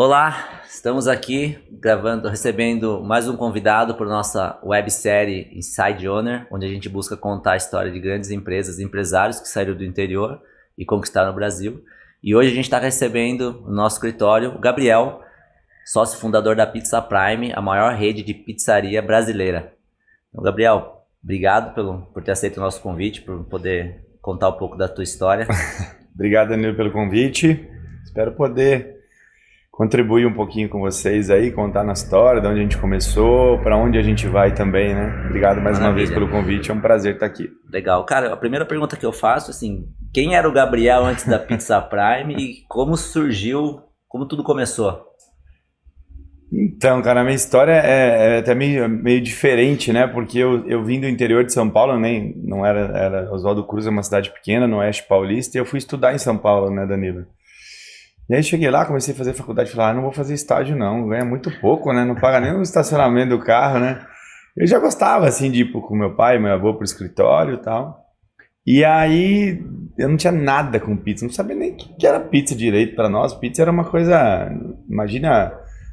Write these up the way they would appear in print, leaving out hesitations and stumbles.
Olá, estamos aqui recebendo mais um convidado para nossa websérie Inside Owner, onde a gente busca contar a história de grandes empresas e empresários que saíram do interior e conquistaram o Brasil. E hoje a gente está recebendo no nosso escritório o Gabriel, sócio fundador da Pizza Prime, a maior rede de pizzaria brasileira. Então, Gabriel, obrigado por ter aceito o nosso convite, por poder contar um pouco da tua história. Obrigado, Danilo, pelo convite. Espero poder contribuir um pouquinho com vocês aí, contar na história, de onde a gente começou, para onde a gente vai também, né? Obrigado mais uma vez pelo convite, é um prazer estar aqui. Legal. Cara, a primeira pergunta que eu faço, assim, quem era o Gabriel antes da Pizza Prime e como surgiu, como tudo começou? Então, cara, a minha história é até meio diferente, né? Porque eu vim do interior de São Paulo, nem não era Oswaldo Cruz, é uma cidade pequena, no Oeste Paulista, e eu fui estudar em São Paulo, né, Danilo? E aí cheguei lá, comecei a fazer faculdade, falei, não vou fazer estágio não, ganha muito pouco, né? Não paga nem o estacionamento do carro, né? Eu já gostava, assim, de ir com meu pai, meu avô pro escritório e tal. E aí eu não tinha nada com pizza, não sabia nem o que era pizza direito para nós. Pizza era uma coisa, imagina,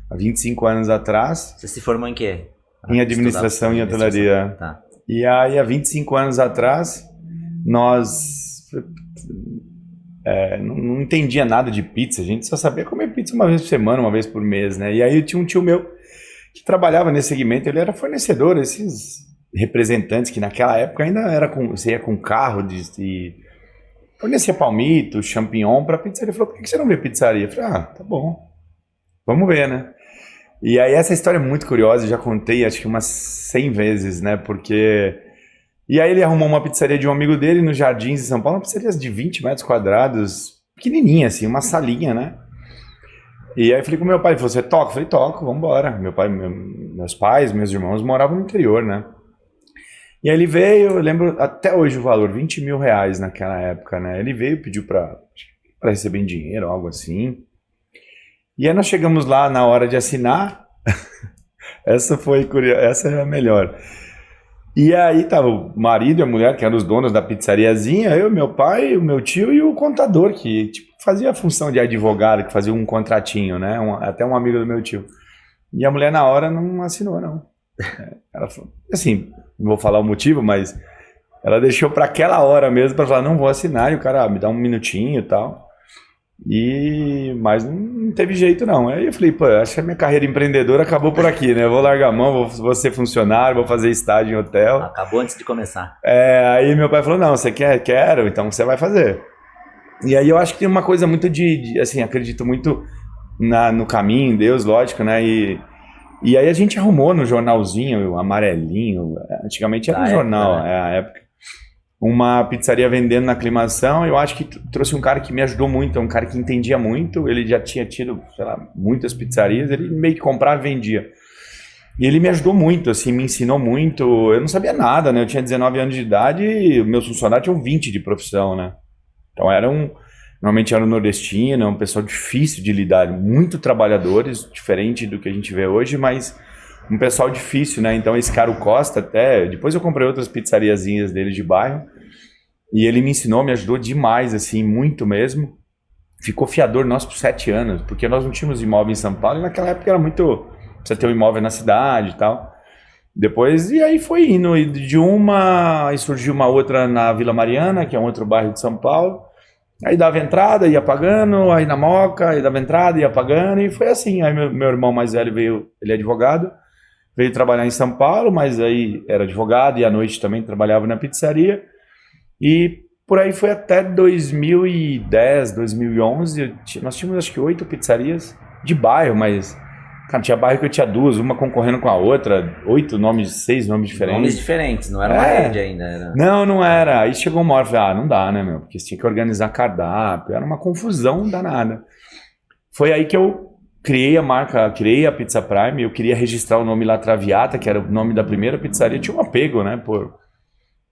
há 25 anos atrás. Você se formou em quê? Em administração e hotelaria. Tá. E aí há 25 anos atrás, nós não entendia nada de pizza, a gente só sabia comer pizza uma vez por semana, uma vez por mês, né? E aí eu tinha um tio meu que trabalhava nesse segmento, ele era fornecedor, esses representantes que naquela época ainda você ia com carro de fornecia palmito, champignon para pizza. Ele falou, por que você não vê pizzaria? Eu falei, tá bom, vamos ver, né? E aí essa história é muito curiosa, eu já contei acho que umas 100 vezes, né? Porque... E aí ele arrumou uma pizzaria de um amigo dele nos Jardins de São Paulo, uma pizzaria de 20 metros quadrados, pequenininha assim, uma salinha, né? E aí eu falei com meu pai, ele falou, você toca? Eu falei, toco, vamos embora. Meus pais, meus irmãos moravam no interior, né? E aí ele veio, eu lembro até hoje o valor, 20 mil reais naquela época, né? Ele veio, pediu para receber em dinheiro, algo assim. E aí nós chegamos lá na hora de assinar, essa foi curiosa, essa é a melhor. E aí tava o marido e a mulher, que eram os donos da pizzariazinha, eu, meu pai, o meu tio e o contador, que tipo, fazia a função de advogado, que fazia um contratinho, né? Até um amigo do meu tio. E a mulher na hora não assinou, não. Ela falou, assim, não vou falar o motivo, mas ela deixou para aquela hora mesmo para falar, não vou assinar, e o cara me dá um minutinho e tal. Mas não teve jeito não. Aí eu falei, pô, acho que a minha carreira empreendedora acabou por aqui, né? Eu vou largar a mão, vou ser funcionário, vou fazer estágio em hotel. Acabou antes de começar. Aí meu pai falou, não, você quer? Quero, então você vai fazer. E aí eu acho que tem uma coisa muito assim, acredito muito no caminho, em Deus, lógico, né? E aí a gente arrumou no jornalzinho, amarelinho, antigamente era um jornal, né? a época. Uma pizzaria vendendo na aclimação, eu acho que trouxe um cara que me ajudou muito, um cara que entendia muito, ele já tinha tido, sei lá, muitas pizzarias, ele meio que comprava e vendia. E ele me ajudou muito, assim, me ensinou muito, eu não sabia nada, né, eu tinha 19 anos de idade e meus funcionários tinham 20 de profissão, né. Então normalmente era nordestino, um pessoal difícil de lidar, muito trabalhadores, diferente do que a gente vê hoje, mas... um pessoal difícil, né? Então esse cara, o Costa, até... Depois eu comprei outras pizzariazinhas dele de bairro. E ele me ensinou, me ajudou demais, assim, muito mesmo. Ficou fiador nosso por 7 anos, porque nós não tínhamos imóvel em São Paulo. E naquela época era muito... Precisa ter um imóvel na cidade e tal. Depois, e aí foi indo. E aí surgiu uma outra na Vila Mariana, que é um outro bairro de São Paulo. Aí dava entrada, ia pagando. Aí na Moca, aí dava entrada, ia pagando. E foi assim. Aí meu irmão mais velho veio, ele é advogado. Veio trabalhar em São Paulo, mas aí era advogado e à noite também trabalhava na pizzaria. E por aí foi até 2010, 2011. Nós tínhamos acho que 8 pizzarias de bairro, mas cara, tinha bairro que eu tinha 2, uma concorrendo com a outra, 6 nomes diferentes. Nomes diferentes, não era uma rede ainda. Era... Não era. Aí chegou uma hora e falei, não dá, né, meu? Porque você tinha que organizar cardápio, era uma confusão danada. Foi aí que eu criei a marca, criei a Pizza Prime, eu queria registrar o nome La Traviata, que era o nome da primeira pizzaria, tinha um apego, né,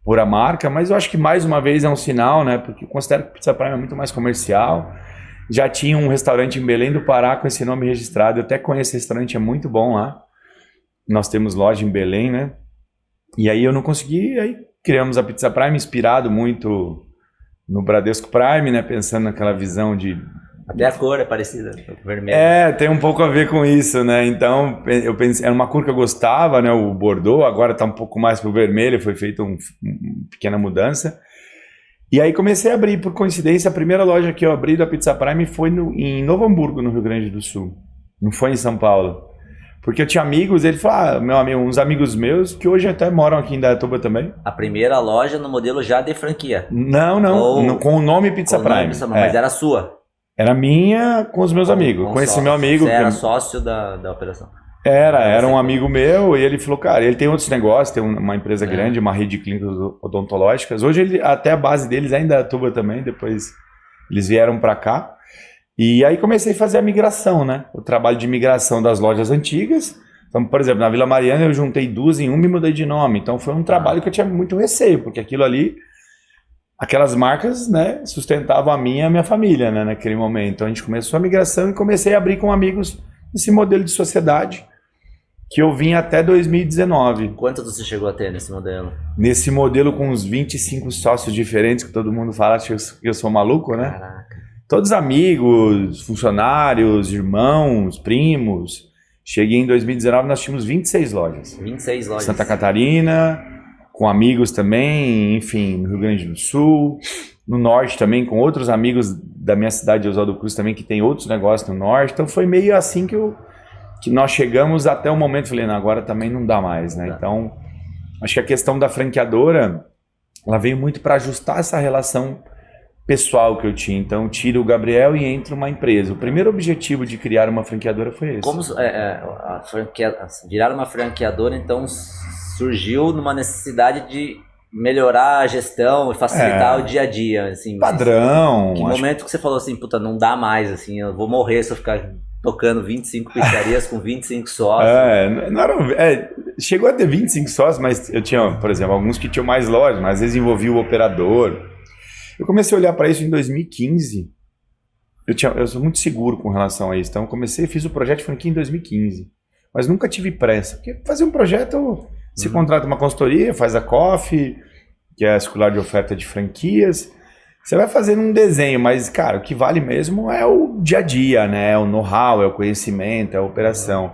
por a marca, mas eu acho que mais uma vez é um sinal, né, porque eu considero que Pizza Prime é muito mais comercial. Já tinha um restaurante em Belém do Pará com esse nome registrado, eu até conheço esse restaurante, é muito bom lá. Nós temos loja em Belém, né, e aí eu não consegui, aí criamos a Pizza Prime, inspirado muito no Bradesco Prime, né, pensando naquela visão de Até a cor é parecida, vermelho. Tem um pouco a ver com isso, né? Então, eu pensei, era uma cor que eu gostava, né? O Bordeaux, agora tá um pouco mais pro vermelho, foi feita uma pequena mudança. E aí comecei a abrir, por coincidência, a primeira loja que eu abri da Pizza Prime foi em Novo Hamburgo, no Rio Grande do Sul. Não foi em São Paulo. Porque eu tinha amigos, ele falou, uns amigos meus, que hoje até moram aqui em Indaiatuba também. A primeira loja no modelo já de franquia? Não, com o nome Pizza Prime. Mas era sua? Era minha com os meus amigos. Com esse meu amigo. Você era sócio da operação? Era um amigo meu e ele falou, cara, ele tem outros negócios, tem uma empresa grande, uma rede de clínicas odontológicas. Hoje até a base deles é em Indaiatuba também, depois eles vieram para cá. E aí comecei a fazer a migração, né? O trabalho de migração das lojas antigas. Então, por exemplo, na Vila Mariana eu juntei duas em uma e mudei de nome. Então foi um trabalho que eu tinha muito receio, porque aquilo ali, aquelas marcas, né, sustentavam a minha e a minha família, né, naquele momento. Então a gente começou a migração e comecei a abrir com amigos esse modelo de sociedade que eu vim até 2019. Quanto você chegou a ter nesse modelo? Nesse modelo com uns 25 sócios diferentes, que todo mundo fala que eu sou maluco, né? Caraca. Todos amigos, funcionários, irmãos, primos. Cheguei em 2019, nós tínhamos 26 lojas. 26 lojas. Santa Catarina, com amigos também, enfim, no Rio Grande do Sul, no Norte também, com outros amigos da minha cidade de Oswaldo Cruz também, que tem outros negócios no Norte. Então foi meio assim que nós chegamos até o momento, falei, não, agora também não dá mais, né? Então, acho que a questão da franqueadora, ela veio muito para ajustar essa relação pessoal que eu tinha. Então, tiro o Gabriel e entra uma empresa. O primeiro objetivo de criar uma franqueadora foi esse. Como virar uma franqueadora, então, surgiu numa necessidade de melhorar a gestão e facilitar o dia a dia, assim. Padrão. Que momento que você falou assim, puta, não dá mais, assim, eu vou morrer se eu ficar tocando 25 pizzarias com 25 sócios. Chegou a ter 25 sócios, mas eu tinha, por exemplo, alguns que tinham mais lojas, mas às vezes envolvia o operador. Eu comecei a olhar para isso em 2015. Eu sou muito seguro com relação a isso. Então, eu fiz o projeto de franquia em 2015. Mas nunca tive pressa. Porque fazer um projeto, você contrata uma consultoria, faz a COF, que é a circular de oferta de franquias. Você vai fazendo um desenho, mas, cara, o que vale mesmo é o dia a dia, né? É o know-how, é o conhecimento, é a operação.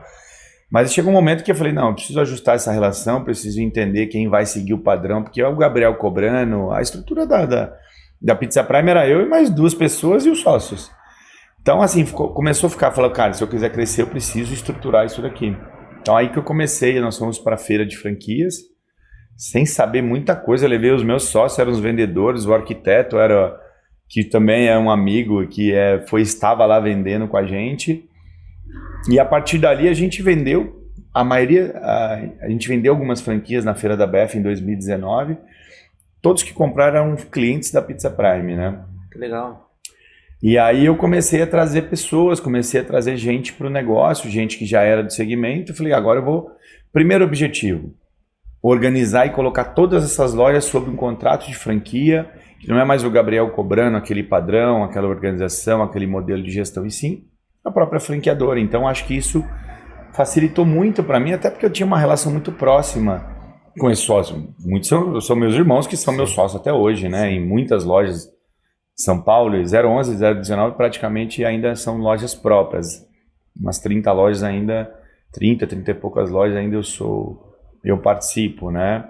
Mas chegou um momento que eu falei, não, eu preciso ajustar essa relação, preciso entender quem vai seguir o padrão, porque é o Gabriel cobrando, a estrutura da Pizza Prime era eu e mais 2 pessoas e os sócios. Então, assim, começou a falou, cara, se eu quiser crescer, eu preciso estruturar isso daqui. Então, aí que eu comecei, nós fomos para a feira de franquias, sem saber muita coisa, eu levei os meus sócios, eram os vendedores, o arquiteto que também é um amigo, que estava lá vendendo com a gente. E a partir dali a gente vendeu, a gente vendeu algumas franquias na Feira da BF em 2019. Todos que compraram eram clientes da Pizza Prime, né? Que legal. E aí eu comecei a trazer pessoas, comecei a trazer gente para o negócio, gente que já era do segmento. Eu falei, agora eu vou... Primeiro objetivo, organizar e colocar todas essas lojas sob um contrato de franquia, que não é mais o Gabriel cobrando aquele padrão, aquela organização, aquele modelo de gestão, e sim a própria franqueadora. Então acho que isso facilitou muito para mim, até porque eu tinha uma relação muito próxima com esses sócios. Muitos são meus irmãos que são meus sócios até hoje, né? Em muitas lojas de São Paulo, 011, 019 praticamente ainda são lojas próprias. Umas 30 lojas ainda, 30 e poucas lojas ainda eu participo, né?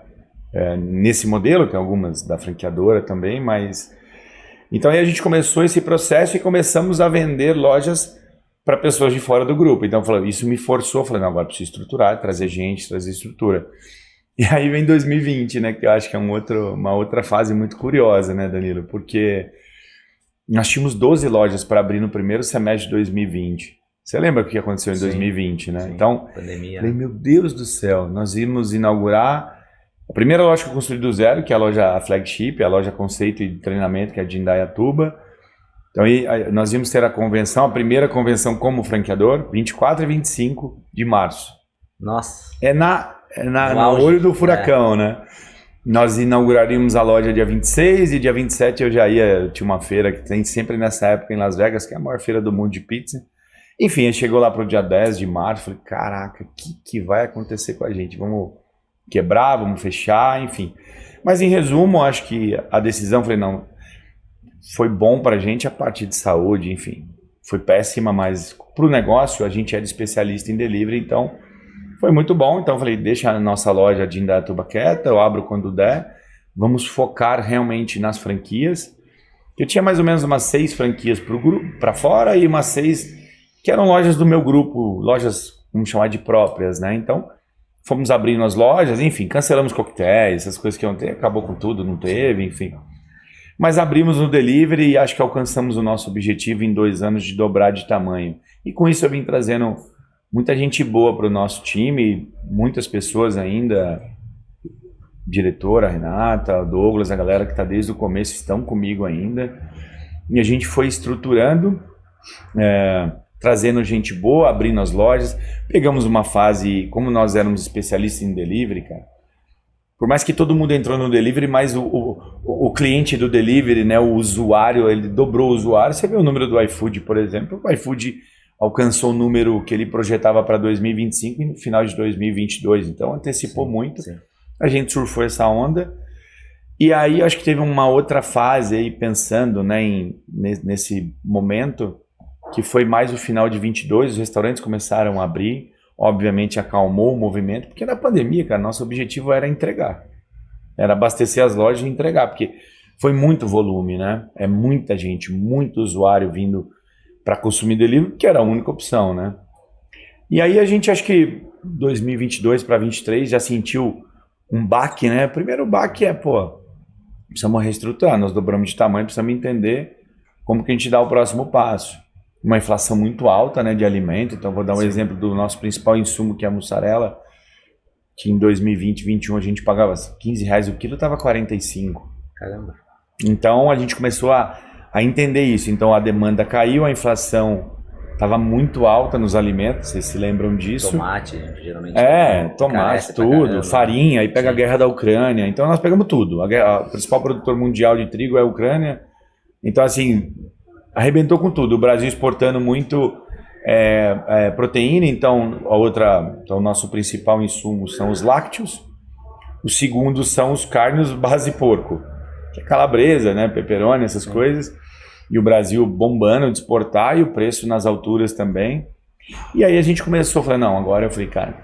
Nesse modelo, tem algumas da franqueadora também, mas... Então aí a gente começou esse processo e começamos a vender lojas para pessoas de fora do grupo. Então isso me forçou, falei, não, agora preciso estruturar, trazer gente, trazer estrutura. E aí vem 2020, né, que eu acho que é uma outra fase muito curiosa, né, Danilo? Porque nós tínhamos 12 lojas para abrir no primeiro semestre de 2020. Você lembra o que aconteceu em 2020, né? Sim, então, pandemia. Falei, meu Deus do céu, nós íamos inaugurar a primeira loja que eu construí do zero, que é a flagship, a loja conceito e treinamento, que é de Indaiatuba. Então, aí nós íamos ter a primeira convenção como franqueador, 24 e 25 de março. Nossa. No olho do furacão, né? Nós inauguraríamos a loja dia 26 e dia 27 eu tinha uma feira que tem sempre nessa época em Las Vegas, que é a maior feira do mundo de pizza. Enfim, a gente chegou lá para o dia 10 de março, falei, caraca, o que vai acontecer com a gente? Vamos quebrar, vamos fechar, enfim. Mas em resumo, acho que a decisão, falei, não, foi bom para a gente a parte de saúde, enfim. foi péssima, mas para o negócio a gente era especialista em delivery, então foi muito bom. Então eu falei, deixa a nossa loja de Indaiatuba quieta, eu abro quando der, vamos focar realmente nas franquias. Eu tinha mais ou menos umas 6 franquias para o grupo, para fora, e umas 6 que eram lojas do meu grupo, lojas, vamos chamar de próprias, né? Então fomos abrindo as lojas, enfim, cancelamos coquetéis, essas coisas que não teve, acabou com tudo, não teve, enfim. Mas abrimos no delivery e acho que alcançamos o nosso objetivo em 2 anos de dobrar de tamanho. E com isso eu vim trazendo muita gente boa para o nosso time, muitas pessoas ainda, diretora, Renata, Douglas, a galera que está desde o começo estão comigo ainda. E a gente foi estruturando, trazendo gente boa, abrindo as lojas. Pegamos uma fase, como nós éramos especialistas em delivery, cara, por mais que todo mundo entrou no delivery, mas o cliente do delivery, né, o usuário, ele dobrou o usuário. Você vê o número do iFood, por exemplo, o iFood alcançou o número que ele projetava para 2025 e no final de 2022, então antecipou muito. Sim. A gente surfou essa onda. E aí acho que teve uma outra fase aí, pensando, né, nesse momento, que foi mais o final de 22, os restaurantes começaram a abrir. Obviamente acalmou o movimento, porque na pandemia, cara, nosso objetivo era entregar. Era abastecer as lojas e entregar, porque foi muito volume, né? É muita gente, muito usuário vindo para consumir delivery, que era a única opção, né? E aí a gente, acho que 2022 para 2023 já sentiu um baque, né? Primeiro baque precisamos reestruturar, nós dobramos de tamanho, precisamos entender como que a gente dá o próximo passo. Uma inflação muito alta, né, de alimento. Então vou dar um exemplo do nosso principal insumo, que é a mussarela, que em 2020, 2021 a gente pagava R$15 o quilo, estava 45. Caramba. Então a gente começou a entender isso. Então a demanda caiu, a inflação estava muito alta nos alimentos, vocês se lembram disso? Tomate, geralmente. Tomate, tudo, farinha, aí pega a guerra da Ucrânia. Então nós pegamos tudo. O principal produtor mundial de trigo é a Ucrânia. Então assim, arrebentou com tudo. O Brasil exportando muito proteína, então o nosso principal insumo são os lácteos. O segundo são os carnes base porco, que é calabresa, né, pepperoni, essas coisas. E o Brasil bombando de exportar e o preço nas alturas também. E aí a gente começou a falar, não, agora eu falei, cara,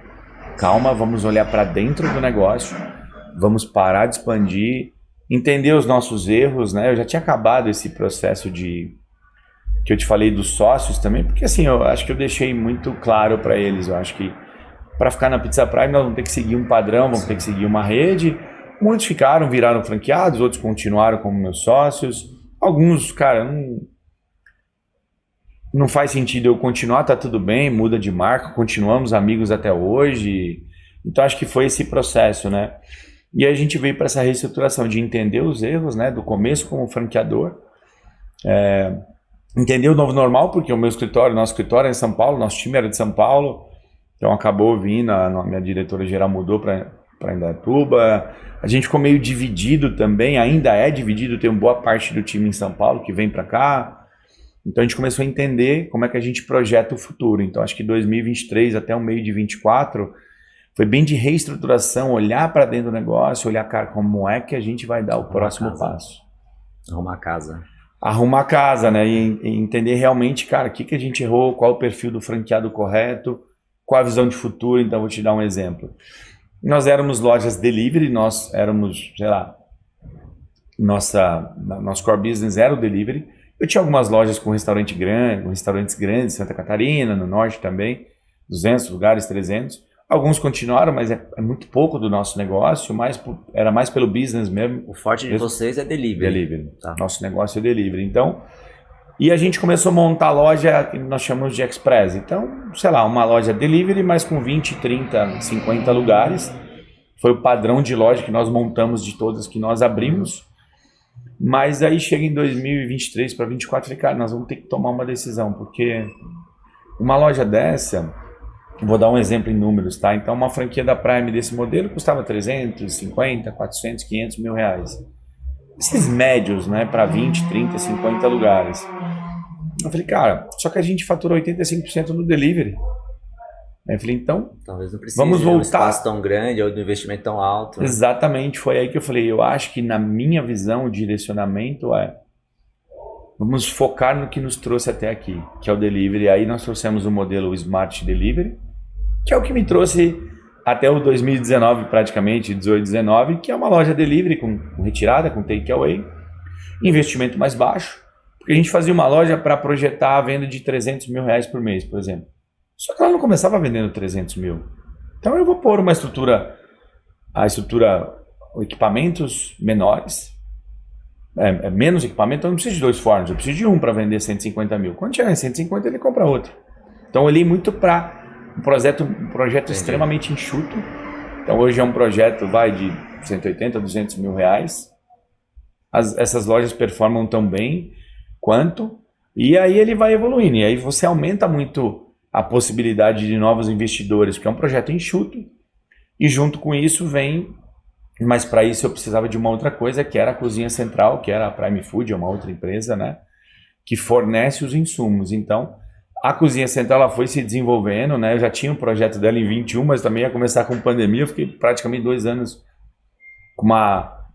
calma, vamos olhar para dentro do negócio, vamos parar de expandir, entender os nossos erros, né? Eu já tinha acabado esse processo que eu te falei dos sócios também, porque assim, eu acho que eu deixei muito claro para eles. Eu acho que para ficar na Pizza Prime nós vamos ter que seguir um padrão, vamos ter que seguir uma rede. Muitos viraram franqueados, outros continuaram como meus sócios. Alguns, cara, não faz sentido eu continuar, tá tudo bem, muda de marca, continuamos amigos até hoje. Então acho que foi esse processo, né? E aí a gente veio para essa reestruturação de entender os erros, né, do começo como franqueador. Entender o novo normal, porque nosso escritório é em São Paulo, nosso time era de São Paulo, então acabou vindo, a minha diretora geral mudou para Indaiatuba. A gente ficou meio dividido também, ainda é dividido, tem uma boa parte do time em São Paulo que vem para cá. Então a gente começou a entender como é que a gente projeta o futuro. Então acho que 2023 até o meio de 2024 foi bem de reestruturação, olhar para dentro do negócio, olhar, cara, como é que a gente vai dar o próximo passo. Arrumar a casa, né? E entender realmente, cara, o que a gente errou, qual o perfil do franqueado correto, qual a visão de futuro. Então, vou te dar um exemplo. Nós éramos lojas delivery, nós éramos, sei lá, nosso core business era o delivery. Eu tinha algumas lojas com restaurantes grandes em Santa Catarina, no norte também, 200 lugares, 300. Alguns continuaram, mas é muito pouco do nosso negócio, era mais pelo business mesmo. O forte de vocês é delivery. Delivery. Tá. Nosso negócio é delivery. Então, e a gente começou a montar a loja que nós chamamos de Express. Então, sei lá, uma loja delivery, mas com 20, 30, 50 lugares. Foi o padrão de loja que nós montamos de todas que nós abrimos. Mas aí chega em 2023 para 2024, falei, cara, nós vamos ter que tomar uma decisão, porque uma loja dessa, vou dar um exemplo em números, tá? Então uma franquia da Prime desse modelo custava 350, 400, 500 mil reais. Esses médios, né, para 20, 30, 50 lugares. Eu falei, cara, só que a gente faturou 85% no delivery. Aí eu falei, então, talvez não precise, vamos voltar. Um espaço tão grande ou de investimento tão alto. Exatamente, foi aí que eu falei, eu acho que na minha visão, o direcionamento vamos focar no que nos trouxe até aqui, que é o delivery. Aí nós trouxemos o modelo Smart Delivery, que é o que me trouxe até o 2019 praticamente, 18, 19, que é uma loja delivery com retirada, com takeaway, investimento mais baixo, porque a gente fazia uma loja para projetar a venda de 300 mil reais por mês, por exemplo. Só que ela não começava vendendo 300 mil. Então eu vou pôr uma estrutura, equipamentos menores, menos equipamento, eu não preciso de 2 fornos, eu preciso de um para vender 150 mil. Quando chegar em 150, ele compra outro. Então eu olhei muito para um projeto extremamente enxuto. Então hoje é um projeto de 180, 200 mil reais. Essas lojas performam tão bem quanto, e aí ele vai evoluindo. E aí você aumenta muito a possibilidade de novos investidores, porque é um projeto enxuto. E junto com isso vem, mas para isso eu precisava de uma outra coisa, que era a Cozinha Central, que era a Prime Food, é uma outra empresa, né, que fornece os insumos. Então a Cozinha Central ela foi se desenvolvendo, né? Eu já tinha um projeto dela em 21, mas também ia começar com pandemia. Eu fiquei praticamente 2 anos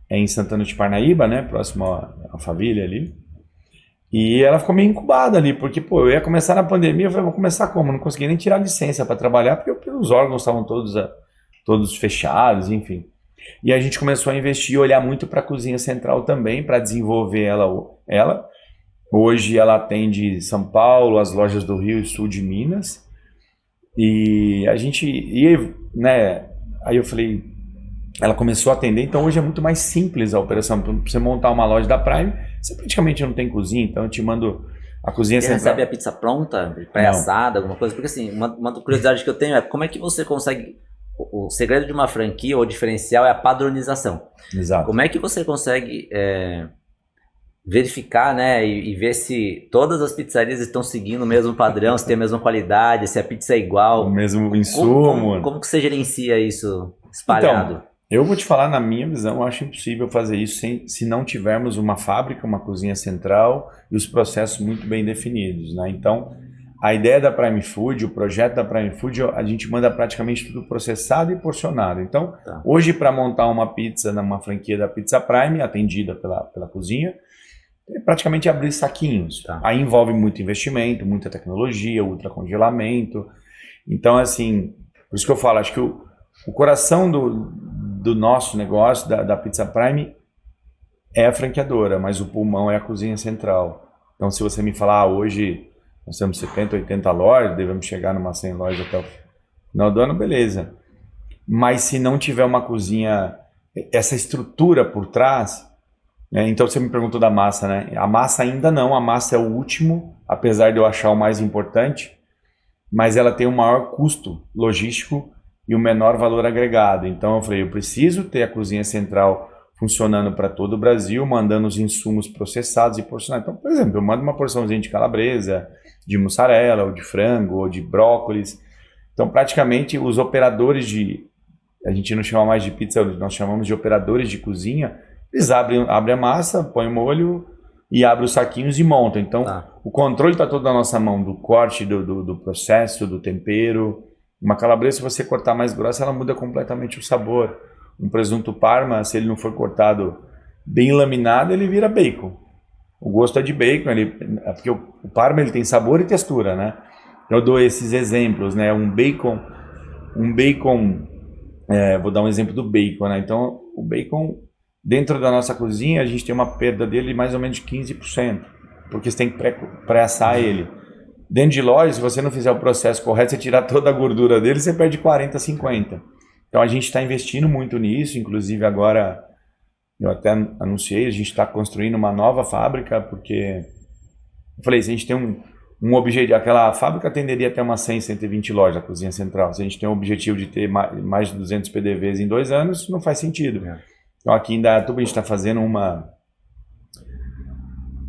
em Santana de Parnaíba, né? Próximo à família ali. E ela ficou meio incubada ali, porque eu ia começar na pandemia. Eu falei, vou começar como? Não consegui nem tirar licença para trabalhar, porque os órgãos estavam todos fechados, enfim. E a gente começou a investir e olhar muito para a Cozinha Central também, para desenvolver ela. Hoje ela atende São Paulo, as lojas do Rio e Sul de Minas. E a gente ia, né? Aí eu falei, ela começou a atender, então hoje é muito mais simples a operação. Para você montar uma loja da Prime, você praticamente não tem cozinha, então eu te mando a Cozinha Central. Você recebe a pizza pronta, pré-assada, alguma coisa? Porque assim, uma curiosidade que eu tenho é como é que você consegue... O segredo de uma franquia ou diferencial é a padronização. Exato. Como é que você consegue... verificar, né, e ver se todas as pizzarias estão seguindo o mesmo padrão, se tem a mesma qualidade, se a pizza é igual. O mesmo insumo. Como que você gerencia isso espalhado? Então, eu vou te falar, na minha visão, eu acho impossível fazer isso se não tivermos uma fábrica, uma cozinha central e os processos muito bem definidos, né? Então, a ideia da Prime Food, o projeto da Prime Food, a gente manda praticamente tudo processado e porcionado. Então, hoje, para montar uma pizza numa franquia da Pizza Prime, atendida pela cozinha, é praticamente abrir saquinhos. Aí envolve muito investimento, muita tecnologia, ultracongelamento. Então, assim, por isso que eu falo, acho que o coração do nosso negócio, da Pizza Prime, é a franqueadora, mas o pulmão é a Cozinha Central. Então, se você me falar, hoje nós temos 70, 80 lojas, devemos chegar numa 100 lojas até o final do ano, beleza. Mas se não tiver uma cozinha, essa estrutura por trás... Então você me perguntou da massa, né? A massa ainda não, a massa é o último, apesar de eu achar o mais importante, mas ela tem o maior custo logístico e o menor valor agregado. Então eu falei, eu preciso ter a Cozinha Central funcionando para todo o Brasil, mandando os insumos processados e porcionados. Então, por exemplo, eu mando uma porçãozinha de calabresa, de mussarela, ou de frango, ou de brócolis. Então praticamente os operadores a gente não chama mais de pizza, nós chamamos de operadores de cozinha. Eles abrem a massa, põem o molho e abrem os saquinhos e montam. Então, o controle está todo na nossa mão, do corte, do processo, do tempero. Uma calabresa, se você cortar mais grossa, ela muda completamente o sabor. Um presunto parma, se ele não for cortado bem laminado, ele vira bacon. O gosto é de bacon, porque o parma ele tem sabor e textura, né? Eu dou esses exemplos, né? Um bacon, vou dar um exemplo do bacon, né? Então, o bacon... Dentro da nossa cozinha, a gente tem uma perda dele de mais ou menos de 15%, porque você tem que pré-assar ele. Dentro de loja, se você não fizer o processo correto, você tirar toda a gordura dele, você perde 40%, 50%. Então a gente está investindo muito nisso, inclusive agora, eu até anunciei, a gente está construindo uma nova fábrica, porque eu falei, se a gente tem um objetivo, aquela fábrica atenderia até umas 100, 120 lojas, a Cozinha Central. Se a gente tem um objetivo de ter mais de 200 PDVs em 2 anos, não faz sentido. Então aqui em Dayatuba a gente está fazendo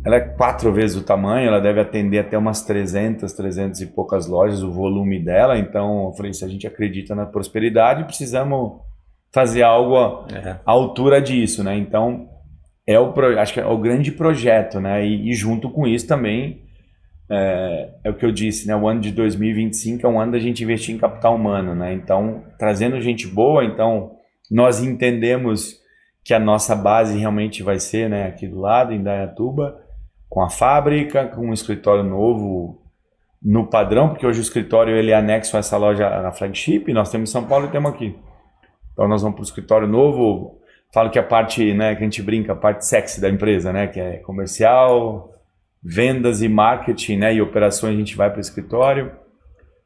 ela é 4 vezes o tamanho, ela deve atender até umas 300 e poucas lojas, o volume dela. Então eu falei, se a gente acredita na prosperidade, precisamos fazer algo à altura disso, né? Então acho que é o grande projeto, né? E junto com isso também, é o que eu disse, né? O ano de 2025 é um ano da gente investir em capital humano, né? Então, trazendo gente boa, então nós entendemos que a nossa base realmente vai ser, né, aqui do lado, em Dayatuba, com a fábrica, com um escritório novo no padrão, porque hoje o escritório ele é anexo a essa loja, a flagship, nós temos em São Paulo e temos aqui. Então nós vamos para o escritório novo, falo que a parte, né, que a gente brinca, a parte sexy da empresa, né, que é comercial, vendas e marketing, né, e operações, a gente vai para o escritório.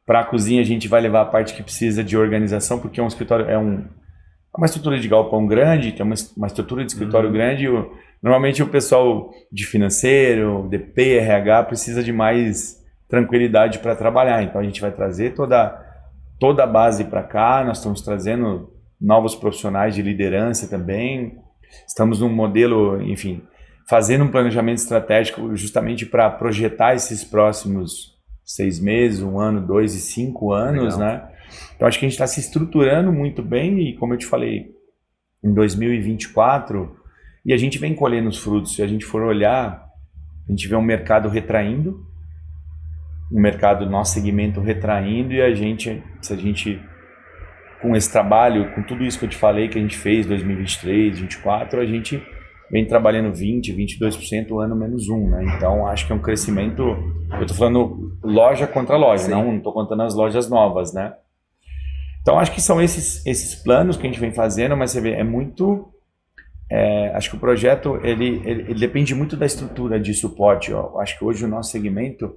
Para a cozinha a gente vai levar a parte que precisa de organização, porque um escritório é uma estrutura de galpão grande, tem uma estrutura de escritório grande. Normalmente o pessoal de financeiro, DP, RH precisa de mais tranquilidade para trabalhar. Então a gente vai trazer toda a base para cá. Nós estamos trazendo novos profissionais de liderança também. Estamos num modelo, enfim, fazendo um planejamento estratégico justamente para projetar esses próximos 6 meses, 1 ano, 2 e 5 anos, legal, né? Então acho que a gente está se estruturando muito bem e, como eu te falei, em 2024, e a gente vem colhendo os frutos. Se a gente for olhar, a gente vê um mercado retraindo, nosso segmento retraindo, e se a gente, com esse trabalho, com tudo isso que eu te falei que a gente fez 2023, 2024, a gente vem trabalhando 20%, 22% o ano menos um, né? Então acho que é um crescimento, eu estou falando loja contra loja, não estou contando as lojas novas, né? Então acho que são esses planos que a gente vem fazendo, mas você vê, é muito, acho que o projeto ele depende muito da estrutura de suporte. Ó. Acho que hoje o nosso segmento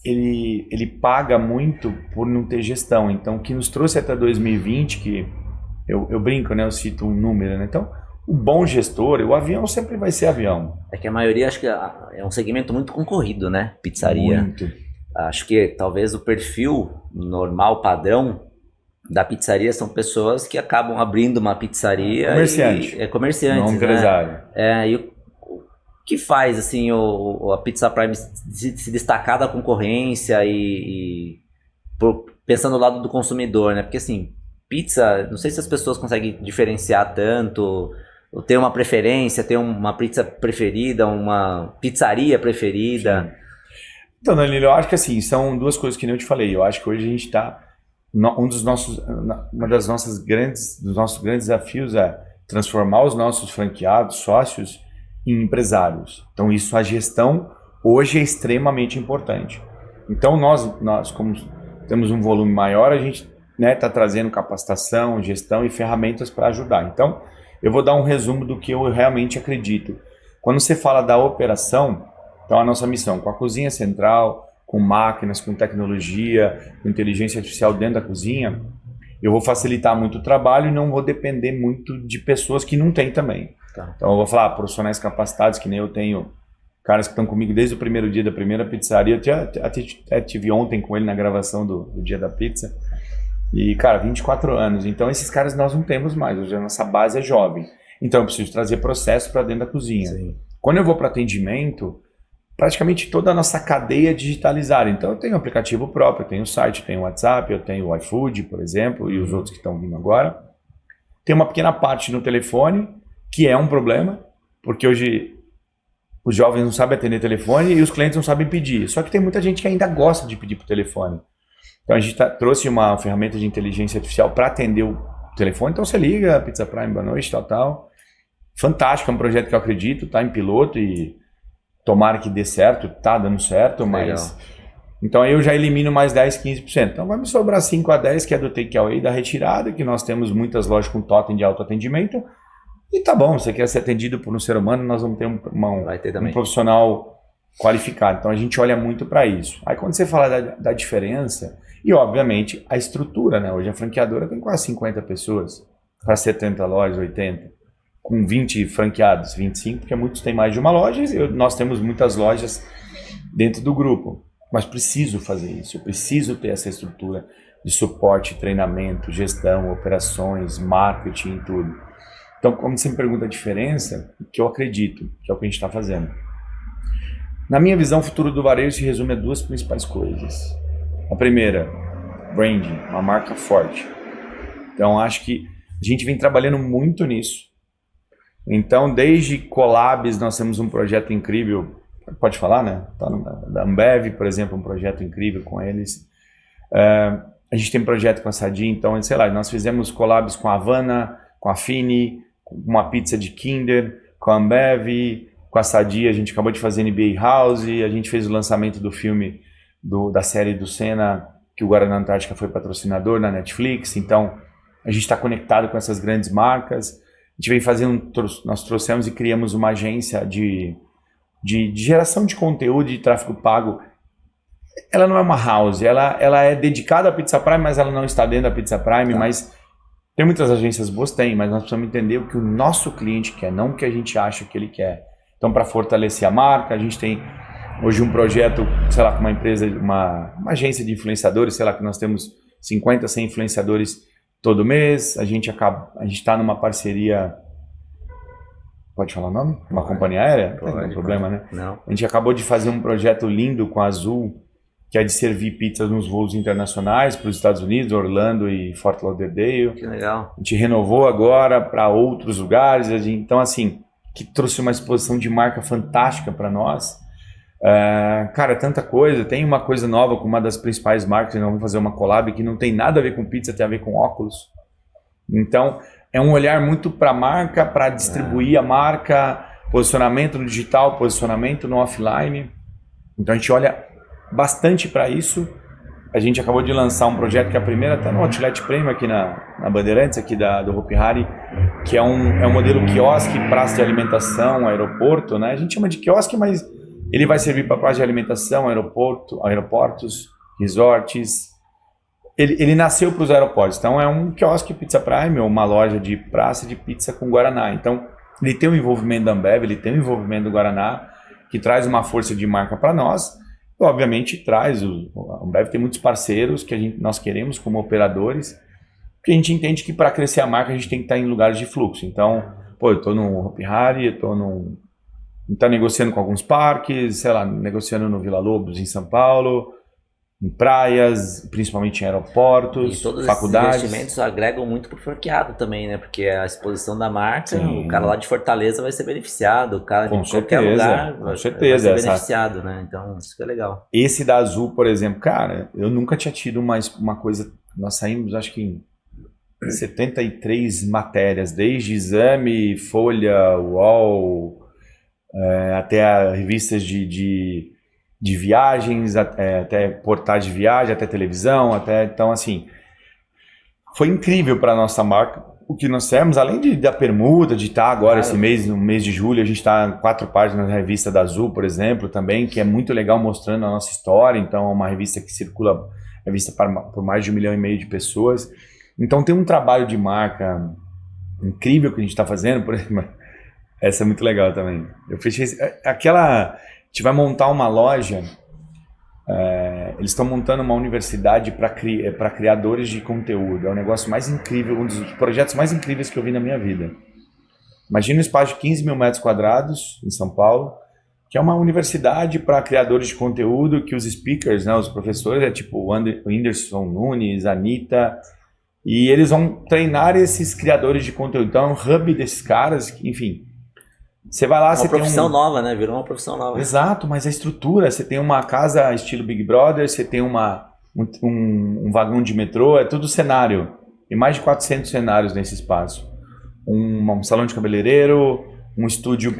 ele paga muito por não ter gestão. Então o que nos trouxe até 2020, que eu brinco, né? Eu cito um número, né? Então o bom gestor, o avião sempre vai ser avião. É que a maioria, acho que é um segmento muito concorrido, né? Pizzaria. Muito. Acho que talvez o perfil normal, padrão da pizzaria são pessoas que acabam abrindo uma pizzaria. Comerciante. Comerciantes, não empresário. Né? E o que faz, assim, a Pizza Prime se destacar da concorrência pensando no lado do consumidor, né? Porque, assim, pizza, não sei se as pessoas conseguem diferenciar tanto, ou ter uma preferência, ter uma pizza preferida, uma pizzaria preferida. Sim. Então, Danilo, eu acho que assim, são duas coisas que nem eu te falei. Eu acho que hoje a gente está, dos nossos grandes desafios é transformar os nossos franqueados, sócios, em empresários. Então isso, a gestão hoje é extremamente importante. Então nós como temos um volume maior, a gente está trazendo capacitação, gestão e ferramentas para ajudar. Então eu vou dar um resumo do que eu realmente acredito. Quando você fala da operação, então a nossa missão com a cozinha central, com máquinas, com tecnologia, com inteligência artificial dentro da cozinha, eu vou facilitar muito o trabalho e não vou depender muito de pessoas que não têm também. Tá. Então eu vou falar profissionais capacitados, que nem eu tenho caras que estão comigo desde o primeiro dia da primeira pizzaria. Eu até tive ontem com ele na gravação do dia da pizza. E, cara, 24 anos. Então esses caras nós não temos mais. Hoje a nossa base é jovem. Então eu preciso trazer processo para dentro da cozinha. Sim. Quando eu vou para atendimento, praticamente toda a nossa cadeia é digitalizada. Então eu tenho um aplicativo próprio, eu tenho o site, eu tenho o WhatsApp, eu tenho o iFood, por exemplo, e os outros que estão vindo agora. Tem uma pequena parte no telefone, que é um problema, porque hoje os jovens não sabem atender telefone e os clientes não sabem pedir. Só que tem muita gente que ainda gosta de pedir por telefone. Então a gente trouxe uma ferramenta de inteligência artificial para atender o telefone. Então você liga, Pizza Prime, boa noite, tal. Fantástico, é um projeto que eu acredito, está em piloto e tomara que dê certo, tá dando certo, mas... Legal. Então aí eu já elimino mais 10, 15%. Então vai me sobrar 5 a 10, que é do takeaway, da retirada, que nós temos muitas lojas com totem de autoatendimento. E tá bom, você quer ser atendido por um ser humano, nós vamos ter um profissional qualificado. Então a gente olha muito para isso. Aí quando você fala da diferença, e obviamente a estrutura, né? Hoje a franqueadora tem quase 50 pessoas, para 70 lojas, 80, com 20 franqueados, 25, porque muitos têm mais de uma loja, e nós temos muitas lojas dentro do grupo. Mas preciso fazer isso, eu preciso ter essa estrutura de suporte, treinamento, gestão, operações, marketing e tudo. Então, como você me pergunta a diferença, o que eu acredito, que é o que a gente está fazendo. Na minha visão, o futuro do varejo se resume a duas principais coisas. A primeira, branding, uma marca forte. Então, acho que a gente vem trabalhando muito nisso. Então, desde collabs, nós temos um projeto incrível, pode falar, né? Tá da Ambev, por exemplo, um projeto incrível com eles. A gente tem projeto com a Sadia, então, sei lá, nós fizemos collabs com a Havana, com a Fini, uma pizza de Kinder, com a Ambev, com a Sadia, a gente acabou de fazer NBA House, a gente fez o lançamento do filme da série do Senna, que o Guaraná Antártica foi patrocinador na Netflix, então a gente está conectado com essas grandes marcas. A gente vem fazendo, nós trouxemos e criamos uma agência de geração de conteúdo de tráfego pago. Ela não é uma house, ela é dedicada à Pizza Prime, mas ela não está dentro da Pizza Prime, mas tem muitas agências boas, mas nós precisamos entender o que o nosso cliente quer, não o que a gente acha que ele quer. Então, para fortalecer a marca, a gente tem hoje um projeto, sei lá, com uma empresa, uma agência de influenciadores, sei lá, que nós temos 50, 100 influenciadores todo mês. A gente está numa parceria, pode falar o nome? Uma companhia aérea? Não tem problema, né? Não. A gente acabou de fazer um projeto lindo com a Azul, que é de servir pizzas nos voos internacionais para os Estados Unidos, Orlando e Fort Lauderdale. Que legal. A gente renovou agora para outros lugares. Então, assim, que trouxe uma exposição de marca fantástica para nós. Cara, tanta coisa. Tem uma coisa nova com uma das principais marcas, nós vamos fazer uma collab que não tem nada a ver com pizza, tem a ver com óculos. Então, é um olhar muito para a marca, para distribuir a marca, posicionamento no digital, posicionamento no offline. Então, a gente olha bastante para isso. A gente acabou de lançar um projeto que é a primeira está no Outlet Premium aqui na Bandeirantes, aqui do Hopi Hari, que é um modelo quiosque, praça de alimentação, aeroporto, né? A gente chama de quiosque, mas ele vai servir para praça de alimentação, aeroportos, resorts. Ele nasceu para os aeroportos, então é um quiosque Pizza Prime, ou uma loja de praça de pizza com Guaraná. Então, ele tem o envolvimento da Ambev, ele tem o envolvimento do Guaraná, que traz uma força de marca para nós. Obviamente traz, a Ambev tem muitos parceiros que nós queremos como operadores, porque a gente entende que para crescer a marca a gente tem que estar em lugares de fluxo. Então, eu estou no Hopi Hari, eu estou negociando com alguns parques, sei lá, negociando no Vila Lobos em São Paulo, em praias, principalmente em aeroportos, e todos faculdades. Esses investimentos agregam muito pro franqueado também, né? Porque a exposição da marca, Sim. O cara lá de Fortaleza vai ser beneficiado, o cara Com de qualquer lugar com vai certeza, ser beneficiado, né? Então, isso que é legal. Esse da Azul, por exemplo, cara, eu nunca tinha tido uma coisa, nós saímos acho que em 73 matérias, desde Exame, Folha, UOL, até revistas de viagens, até portais de viagem, até televisão, então assim, foi incrível para a nossa marca o que nós temos, além da permuta, de estar agora esse mês, no mês de julho, a gente está em 4 páginas na revista da Azul, por exemplo, também, que é muito legal mostrando a nossa história. Então é uma revista que circula, é vista por mais de 1,5 milhão de pessoas. Então tem um trabalho de marca incrível que a gente está fazendo, por exemplo. Essa é muito legal também. Eu fechei a gente vai montar uma loja, eles estão montando uma universidade para criadores de conteúdo. É um negócio mais incrível, um dos projetos mais incríveis que eu vi na minha vida. Imagina um espaço de 15 mil metros quadrados em São Paulo, que é uma universidade para criadores de conteúdo, que os speakers, né, os professores, é tipo o Whindersson Nunes, a Anitta, e eles vão treinar esses criadores de conteúdo. Então é um hub desses caras, enfim. Você vai lá, você tem uma profissão nova, né? Virou uma profissão nova. Exato, mas a estrutura, você tem uma casa estilo Big Brother, você tem um vagão de metrô, é tudo cenário. Tem mais de 400 cenários nesse espaço. Um salão de cabeleireiro, um estúdio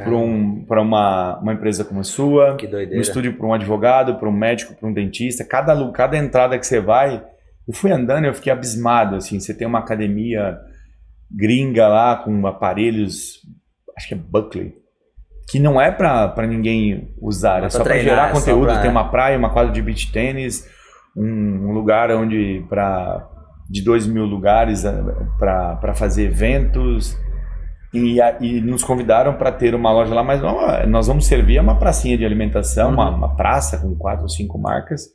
para uma empresa como a sua, que doideira. Um estúdio para um advogado, para um médico, para um dentista. Cada entrada que você vai, eu fui andando e eu fiquei abismado. Assim, você tem uma academia gringa lá com aparelhos, acho que é Buckley, que não é para ninguém usar, é só para gerar conteúdo. Tem uma praia, uma quadra de beach tênis, um lugar onde de 2.000 lugares para fazer eventos, e nos convidaram para ter uma loja lá, mas nós vamos servir uma pracinha de alimentação, uma praça com 4 ou 5 marcas,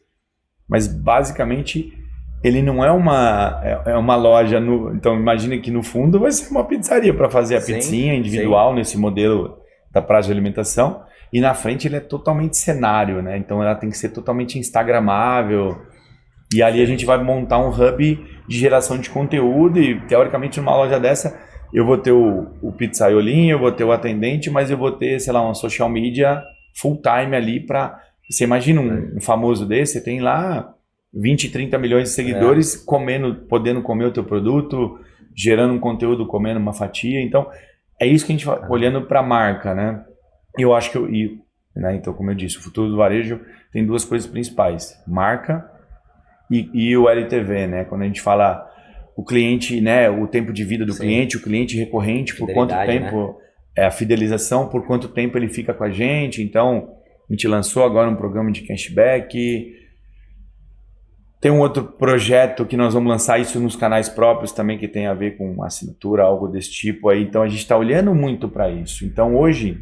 mas basicamente ele não é uma loja, então imagine que no fundo vai ser uma pizzaria para fazer a pizzinha individual nesse modelo da praça de alimentação, e na frente ele é totalmente cenário, né? Então ela tem que ser totalmente instagramável, e ali a gente vai montar um hub de geração de conteúdo, e teoricamente numa loja dessa eu vou ter o pizzaiolinho, eu vou ter o atendente, mas eu vou ter, sei lá, uma social media full time ali para... Você imagina um famoso desse, você tem lá 20, 30 milhões de seguidores podendo comer o teu produto, gerando um conteúdo, comendo uma fatia. Então é isso que a gente vai olhando para a marca, né? Eu acho que, né, então, como eu disse, o futuro do varejo tem duas coisas principais, marca e o LTV, né? Quando a gente fala o cliente, né, o tempo de vida do cliente, o cliente recorrente, por quanto tempo, a fidelização, por quanto tempo ele fica com a gente. Então, a gente lançou agora um programa de cashback. Tem um outro projeto que nós vamos lançar isso nos canais próprios também, que tem a ver com assinatura, algo desse tipo aí. Então, a gente está olhando muito para isso. Então, hoje,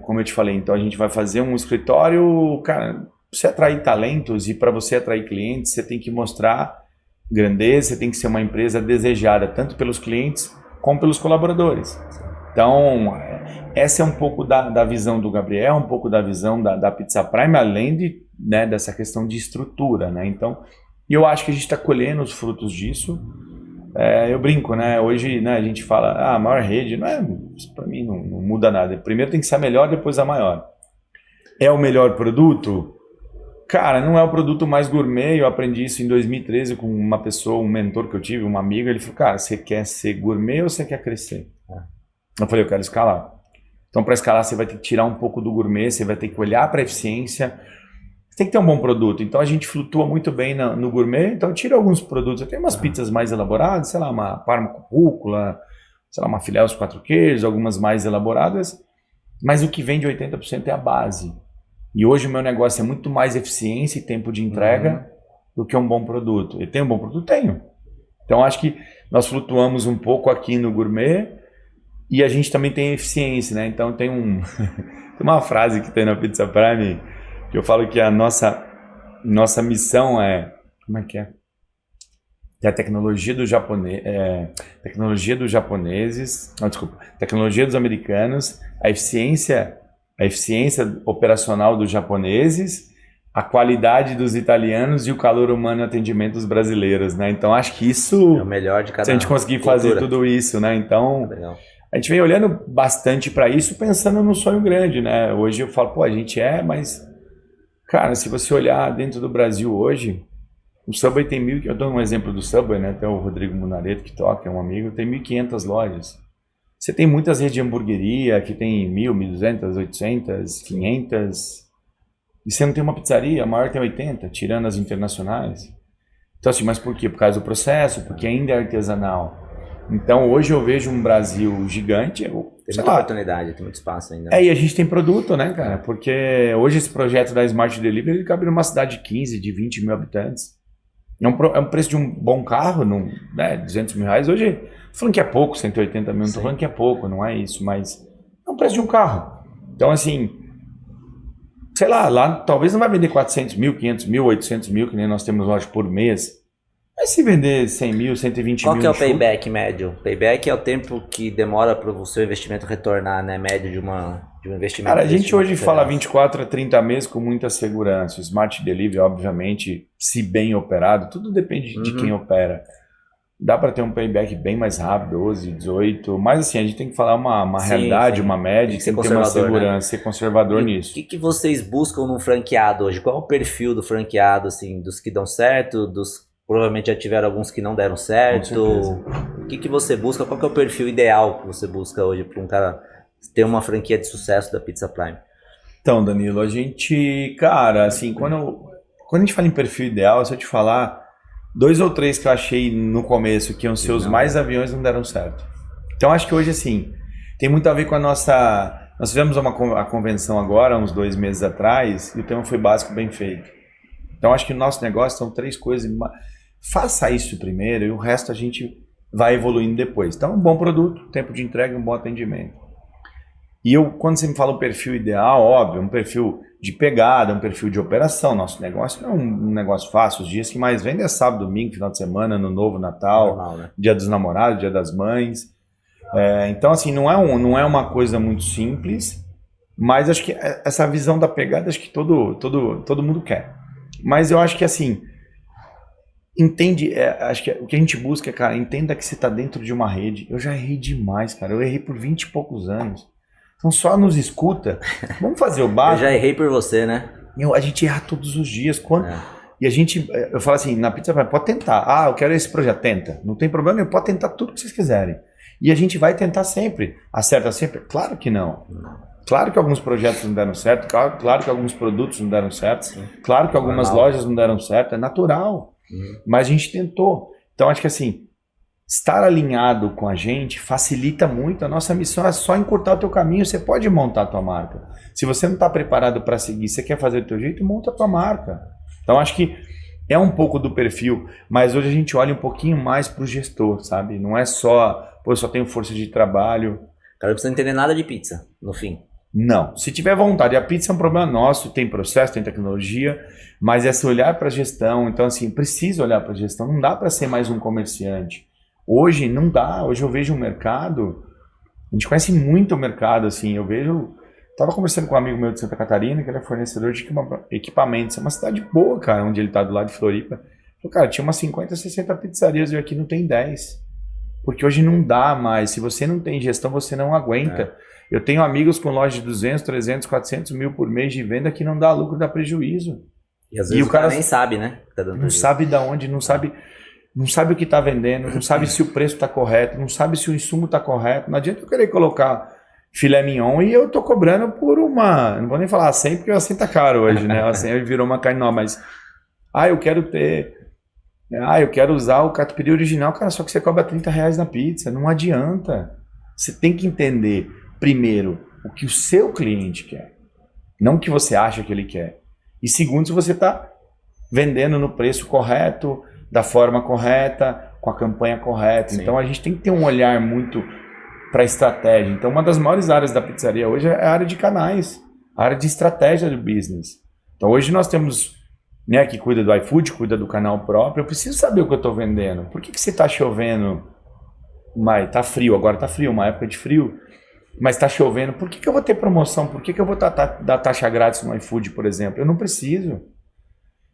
como eu te falei, então a gente vai fazer um escritório, cara, para você atrair talentos e para você atrair clientes, você tem que mostrar grandeza, você tem que ser uma empresa desejada, tanto pelos clientes como pelos colaboradores. Então, essa é um pouco da visão do Gabriel, um pouco da visão da Pizza Prime, além né, dessa questão de estrutura, né? Então, eu acho que a gente está colhendo os frutos disso. Eu brinco, né? Hoje, né, a gente fala, a maior rede, para mim não muda nada. Primeiro tem que ser a melhor, depois a maior. É o melhor produto? Cara, não é o produto mais gourmet. Eu aprendi isso em 2013 com uma pessoa, um mentor que eu tive, um amigo. Ele falou, cara, você quer ser gourmet ou você quer crescer? Eu falei, eu quero escalar. Então, para escalar, você vai ter que tirar um pouco do gourmet, você vai ter que olhar para a eficiência. Você tem que ter um bom produto. Então, a gente flutua muito bem no gourmet. Então, tira alguns produtos. Eu tenho umas pizzas mais elaboradas, sei lá, uma parma com rúcula, sei lá, uma filé aos 4 queijos, algumas mais elaboradas. Mas o que vende 80% é a base. E hoje o meu negócio é muito mais eficiência e tempo de entrega do que um bom produto. Eu tenho um bom produto? Tenho. Então, acho que nós flutuamos um pouco aqui no gourmet e a gente também tem eficiência, né? Então, tem uma frase que tem na Pizza Prime que eu falo que a nossa missão é... Como é que é? É a tecnologia dos japoneses... Não, desculpa. Tecnologia dos americanos, a eficiência operacional dos japoneses, a qualidade dos italianos e o calor humano e atendimento dos brasileiros, né? Então, acho que isso... É o melhor de cada se a gente conseguir cultura. fazer tudo isso, né? Então, a gente vem olhando bastante para isso, pensando no sonho grande, né? Hoje eu falo, a gente mas... Cara, se você olhar dentro do Brasil hoje, o Subway tem eu dou um exemplo do Subway, né? Até o Rodrigo Munareto, que toca, é um amigo, tem 1.500 lojas. Você tem muitas redes de hamburgueria que tem 1.000, 1.200, 800, 500. E você não tem uma pizzaria, a maior tem 80, tirando as internacionais. Então assim, mas por quê? Por causa do processo, porque ainda é artesanal. Então hoje eu vejo um Brasil gigante. Tem muita oportunidade, tem muito espaço ainda. E a gente tem produto, né, cara? Porque hoje esse projeto da Smart Delivery ele cabe numa cidade de 15, de 20 mil habitantes. É um preço de um bom carro, né, 200 mil reais. Hoje, tô falando que é pouco, 180 mil, não tô falando que é pouco, não é isso, mas é um preço de um carro. Então, assim, sei lá talvez não vai vender 400 mil, 500 mil, 800 mil, que nem nós temos loja por mês. Mas se vender 100 mil, 120 mil... Qual que é o payback médio? Payback é o tempo que demora para o seu investimento retornar, né? Médio de um investimento. Cara, a gente hoje fala 24 a 30 meses com muita segurança. O Smart Delivery, obviamente, se bem operado, tudo depende de quem opera. Dá para ter um payback bem mais rápido, 12, 18. Mas assim, a gente tem que falar uma realidade, uma média, tem que ter uma segurança, né? Ser conservador nisso. O que vocês buscam num franqueado hoje? Qual é o perfil do franqueado, assim, dos que dão certo, dos... Provavelmente já tiveram alguns que não deram certo. O que você busca? Qual que é o perfil ideal que você busca hoje para um cara ter uma franquia de sucesso da Pizza Prime? Então, Danilo, a gente, cara, assim, quando a gente fala em perfil ideal, se eu te falar 2 ou 3 que eu achei no começo que iam ser os mais aviões, não deram certo. Então, acho que hoje, assim, tem muito a ver com a nossa... Nós fizemos a convenção agora, uns 2 meses atrás, e o tema foi básico, bem feito. Então, acho que o nosso negócio são 3 coisas... Faça isso primeiro e o resto a gente vai evoluindo depois. Então, um bom produto, tempo de entrega e um bom atendimento. E quando você me fala um perfil ideal, óbvio, um perfil de pegada, um perfil de operação. Nosso negócio não é um negócio fácil. Os dias que mais vendem é sábado, domingo, final de semana, Ano Novo, Natal, normal, né? Dia dos Namorados, Dia das Mães. Então, assim, não é uma coisa muito simples, mas acho que essa visão da pegada, acho que todo mundo quer. Mas eu acho que, assim... Entende, acho que o que a gente busca, cara, entenda que você está dentro de uma rede. Eu já errei demais, cara. Eu errei por 20 e poucos anos. Então só nos escuta. Vamos fazer o básico. Eu já errei por você, né? A gente erra todos os dias. E a gente, eu falo assim, na Pizza pode tentar. Eu quero esse projeto, tenta. Não tem problema, pode tentar tudo que vocês quiserem. E a gente vai tentar sempre. Acerta sempre? Claro que não. Claro que alguns projetos não deram certo, claro que alguns produtos não deram certo, Sim. claro que algumas Normal. lojas não deram certo, é natural. Mas a gente tentou. Então acho que assim, estar alinhado com a gente facilita muito. A nossa missão é só encurtar o teu caminho. Você pode montar a tua marca. Se você não está preparado para seguir, você quer fazer do teu jeito, monta a tua marca. Então acho que é um pouco do perfil, mas hoje a gente olha um pouquinho mais para o gestor, sabe? Não é só, pô, eu só tenho força de trabalho. O cara não precisa entender nada de pizza, no fim. Não, se tiver vontade, a pizza é um problema nosso, tem processo, tem tecnologia, mas é se olhar para a gestão. Então assim, precisa olhar para a gestão, não dá para ser mais um comerciante. Hoje não dá, hoje eu vejo um mercado, a gente conhece muito o mercado, assim, eu vejo, estava conversando com um amigo meu de Santa Catarina, que ele é fornecedor de equipamentos, é uma cidade boa, cara, onde ele está do lado de Floripa. Falei, cara, tinha umas 50, 60 pizzarias e aqui não tem 10, porque hoje não dá mais, se você não tem gestão, você não aguenta. Eu tenho amigos com lojas de 200, 300, 400 mil por mês de venda que não dá lucro, dá prejuízo. E às vezes o cara nem sabe, né? Tá dando Não prejuízo. sabe de onde, não sabe o que está vendendo, não sabe se o preço está correto, não sabe se o insumo está correto. Não adianta eu querer colocar filé mignon e eu estou cobrando por uma... Não vou nem falar 100, porque o 100 está caro hoje, né? O 100 virou uma carne nova, mas... eu quero usar o catupiry original, cara, só que você cobra R$30 na pizza. Não adianta. Você tem que entender, primeiro, o que o seu cliente quer, não o que você acha que ele quer. E segundo, se você está vendendo no preço correto, da forma correta, com a campanha correta. Sim. Então a gente tem que ter um olhar muito para a estratégia. Então uma das maiores áreas da pizzaria hoje é a área de canais, a área de estratégia do business. Então hoje nós temos, né, que cuida do iFood, cuida do canal próprio. Eu preciso saber o que eu estou vendendo. Por que se está chovendo, tá frio, agora está frio, uma época de frio, mas está chovendo, por que eu vou ter promoção? Por que eu vou dar taxa grátis no iFood, por exemplo? Eu não preciso.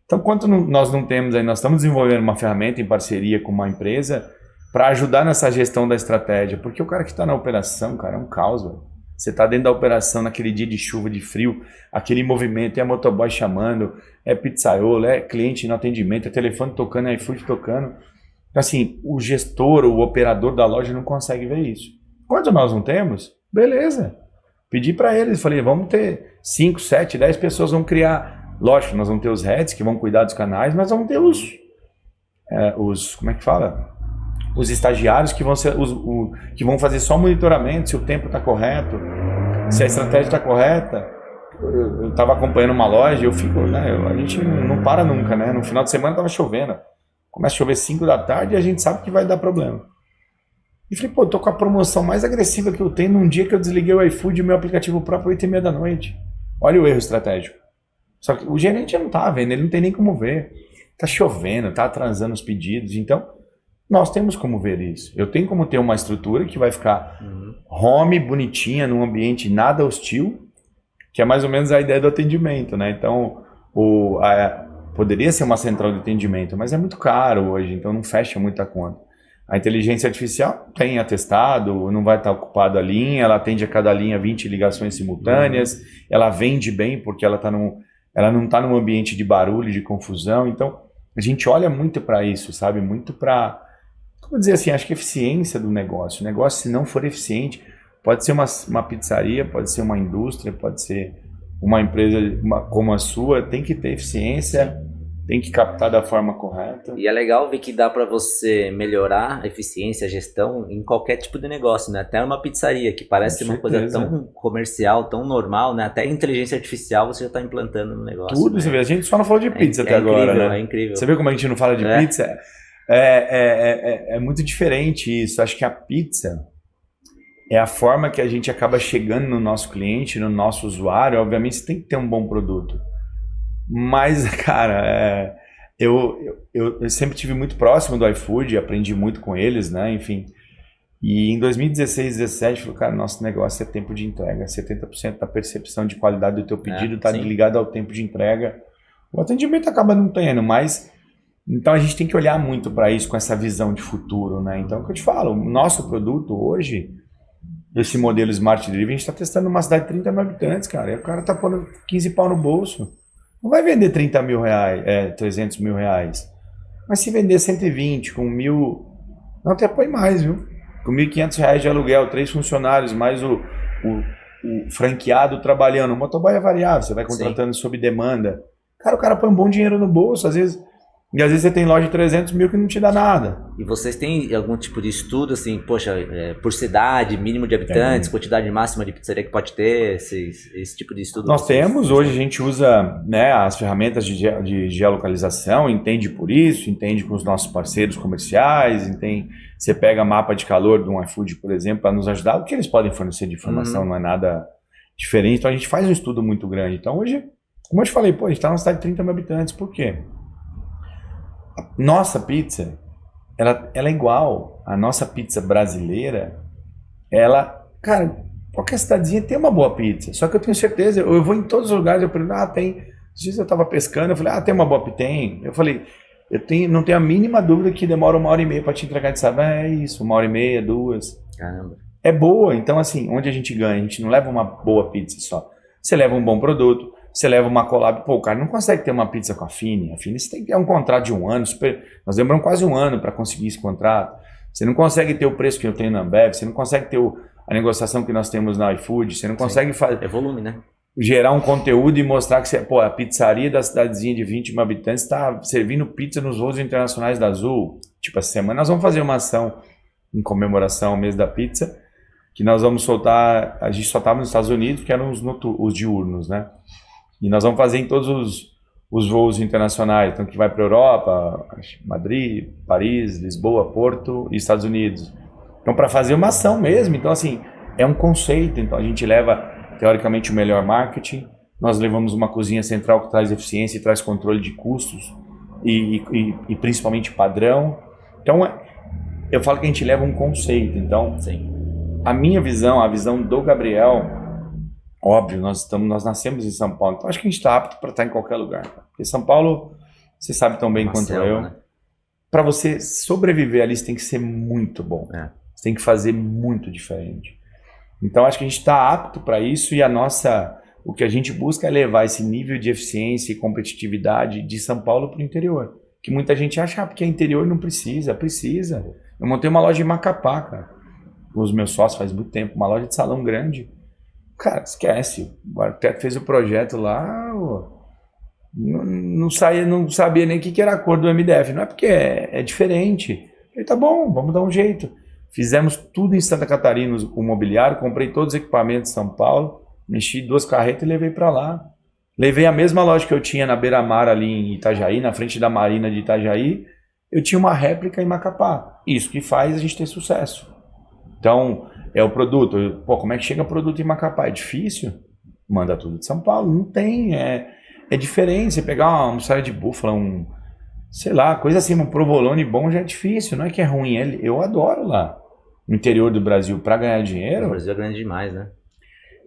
Então, quanto nós não temos aí, nós estamos desenvolvendo uma ferramenta em parceria com uma empresa para ajudar nessa gestão da estratégia, porque o cara que está na operação, cara, é um caos, velho. Você está dentro da operação naquele dia de chuva, de frio, aquele movimento, é motoboy chamando, é pizzaiolo, é cliente no atendimento, é telefone tocando, é iFood tocando. Então, assim, o gestor, o operador da loja não consegue ver isso. Quando nós não temos, beleza. Pedi para eles, falei, vamos ter 5, 7, 10 pessoas, vamos criar... Lógico, nós vamos ter os heads que vão cuidar dos canais, mas vamos ter os como é que fala? Os estagiários que vão ser que vão fazer só monitoramento, se o tempo está correto, se a estratégia está correta. Eu estava acompanhando uma loja, eu fico, né? A gente não para nunca, né? No final de semana estava chovendo, começa a chover 5 da tarde e a gente sabe que vai dar problema. E falei, pô, tô com a promoção mais agressiva que eu tenho num dia que eu desliguei o iFood e o meu aplicativo próprio 8h30 da noite. Olha o erro estratégico. Só que o gerente não tá vendo, ele não tem nem como ver. Tá chovendo, tá atrasando os pedidos. Então, nós temos como ver isso. Eu tenho como ter uma estrutura que vai ficar home, bonitinha, num ambiente nada hostil, que é mais ou menos a ideia do atendimento, né? Então, poderia ser uma central de atendimento, mas é muito caro hoje, então não fecha muita conta. A inteligência artificial tem atestado, não vai estar ocupado a linha, ela atende a cada linha 20 ligações simultâneas, ela vende bem porque ela não está num ambiente de barulho, de confusão. Então, a gente olha muito para isso, sabe? Muito para, como dizer assim, acho que a eficiência do negócio. O negócio, se não for eficiente, pode ser uma pizzaria, pode ser uma indústria, pode ser uma empresa como a sua, tem que ter eficiência, tem que captar da forma correta. E é legal ver que dá para você melhorar a eficiência, a gestão em qualquer tipo de negócio, né? Até uma pizzaria, que parece uma coisa tão comercial, tão normal, né? Até a inteligência artificial você já está implantando no negócio. Tudo, né? Você vê, a gente só não falou de pizza até agora, incrível, né? É incrível. Você vê como a gente não fala de pizza? É muito diferente isso. Acho que a pizza é a forma que a gente acaba chegando no nosso cliente, no nosso usuário. Obviamente você tem que ter um bom produto. Mas, cara, eu sempre tive muito próximo do iFood, aprendi muito com eles, né? Enfim. E em 2016, 2017, falei, cara, nosso negócio é tempo de entrega. 70% da percepção de qualidade do teu pedido está ligado ao tempo de entrega. O atendimento acaba não tendo, mas... Então a gente tem que olhar muito para isso com essa visão de futuro, né? Então, o que eu te falo, o nosso produto hoje, esse modelo Smart Delivery, a gente está testando numa cidade de 30 mil habitantes, cara. E o cara tá pondo 15 pau no bolso. Não vai vender 30 mil reais, 300 mil reais. Mas se vender 120 com 1.000, não até põe mais, viu? Com 1.500 reais de aluguel, 3 funcionários, mais o franqueado trabalhando. O motoboy é variável, você vai contratando sob demanda. Cara, o cara põe um bom dinheiro no bolso, às vezes você tem loja de 300 mil que não te dá nada. E vocês têm algum tipo de estudo, assim, poxa, por cidade, mínimo de habitantes, quantidade máxima de pizzaria que pode ter, esse tipo de estudo? Nós temos, hoje a gente usa, né, as ferramentas de geolocalização, entende por isso, entende com os nossos parceiros comerciais, entende, você pega mapa de calor do iFood, por exemplo, para nos ajudar, o que eles podem fornecer de informação não é nada diferente, então a gente faz um estudo muito grande. Então hoje, como eu te falei, a gente está numa cidade de 30 mil habitantes, por quê? Nossa pizza, ela é igual. A nossa pizza brasileira, cara, qualquer cidadezinha tem uma boa pizza. Só que eu tenho certeza, eu vou em todos os lugares, eu pergunto, tem. Às vezes eu tava pescando, eu falei, tem uma boa pizza? Tem. Eu falei, não tenho a mínima dúvida que demora 1h30 para te entregar de sábado. É isso, 1h30, 2. Caramba. É boa, então assim, onde a gente ganha? A gente não leva uma boa pizza só. Você leva um bom produto. Você leva uma collab, o cara não consegue ter uma pizza com a Fini. A Fini você tem que ter um contrato de 1 ano, nós demoramos quase 1 ano para conseguir esse contrato. Você não consegue ter o preço que eu tenho na Ambev, você não consegue ter a negociação que nós temos na iFood, você não consegue É volume, né? Gerar um conteúdo e mostrar que a pizzaria da cidadezinha de 20 mil habitantes está servindo pizza nos voos internacionais da Azul. Tipo, essa semana nós vamos fazer uma ação em comemoração ao mês da pizza, que nós vamos soltar, a gente só estava nos Estados Unidos, que eram os diurnos, né? E nós vamos fazer em todos os voos internacionais, então que vai para a Europa, Madrid, Paris, Lisboa, Porto e Estados Unidos. Então para fazer uma ação mesmo, então assim, é um conceito, então a gente leva teoricamente o melhor marketing, nós levamos uma cozinha central que traz eficiência e traz controle de custos e principalmente padrão. Então eu falo que a gente leva um conceito, então a minha visão, a visão do Gabriel. Óbvio, nós nascemos em São Paulo, então acho que a gente está apto para estar em qualquer lugar. Porque São Paulo, você sabe tão bem quanto eu, né? Para você sobreviver ali, você tem que ser muito bom. Você tem que fazer muito diferente. Então acho que a gente está apto para isso e o que a gente busca é levar esse nível de eficiência e competitividade de São Paulo para o interior. Que muita gente acha, porque interior não precisa. Eu montei uma loja em Macapá, cara, com os meus sócios faz muito tempo, uma loja de salão grande. Cara, esquece, o arquiteto fez o projeto lá, não sabia nem o que era a cor do MDF, não é porque é diferente. Ele, tá bom, vamos dar um jeito. Fizemos tudo em Santa Catarina, o mobiliário, comprei todos os equipamentos em São Paulo, mexi 2 carretas e levei para lá. Levei a mesma loja que eu tinha na beira-mar ali em Itajaí, na frente da Marina de Itajaí, eu tinha uma réplica em Macapá. Isso que faz a gente ter sucesso. Então, é o produto. Como é que chega produto em Macapá? É difícil? Manda tudo de São Paulo. Não tem. É diferente. Você pegar uma mussarela de búfala, sei lá, coisa assim, um provolone bom já é difícil. Não é que é ruim. Eu adoro lá. No interior do Brasil, para ganhar dinheiro. O Brasil é grande demais, né?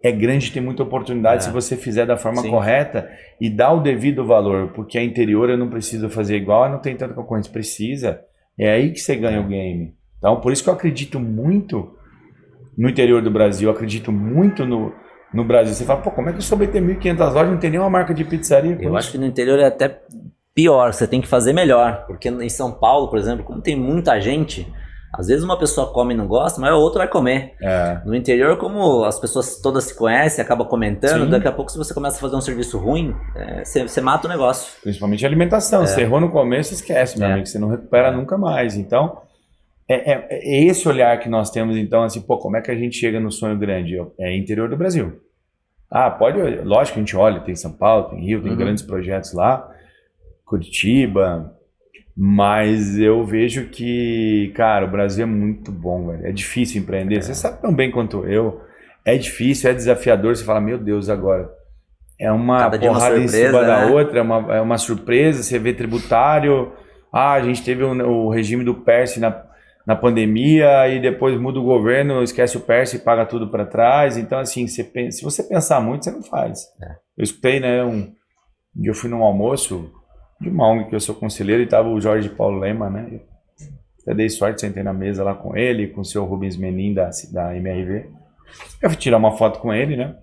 É grande, tem muita oportunidade se você fizer da forma correta e dar o devido valor. Porque a interior eu não preciso fazer igual, não tem tanta concorrência. Precisa. É aí que você ganha o game. Então, por isso que eu acredito muito no interior do Brasil, eu acredito muito no Brasil. Você fala, como é que eu soube ter 1.500 lojas, não tem nenhuma marca de pizzaria? Eu acho que no interior é até pior, você tem que fazer melhor. Porque em São Paulo, por exemplo, como tem muita gente, às vezes uma pessoa come e não gosta, mas a outra vai comer. No interior, como as pessoas todas se conhecem, acaba comentando, daqui a pouco se você começa a fazer um serviço ruim, você mata o negócio. Principalmente a alimentação. Se errou no começo, esquece, meu amigo, você não recupera nunca mais. Então, é esse olhar que nós temos, então, assim, como é que a gente chega no sonho grande? É interior do Brasil. Lógico que a gente olha, tem São Paulo, tem Rio, tem grandes projetos lá, Curitiba, mas eu vejo que, cara, o Brasil é muito bom, velho. É difícil empreender, você sabe tão bem quanto eu, é difícil, é desafiador, você fala, meu Deus, agora, é uma porrada em cima da outra, é uma surpresa, você vê tributário, a gente teve o regime do PERSE na pandemia e depois muda o governo, esquece o PERSE e paga tudo para trás. Então, assim, se você pensar muito, você não faz. Eu escutei, né, eu fui num almoço de uma ONG que eu sou conselheiro e estava o Jorge Paulo Lema, né? Eu dei sorte, sentei na mesa lá com ele, com o seu Rubens Menin da MRV. Eu fui tirar uma foto com ele, né?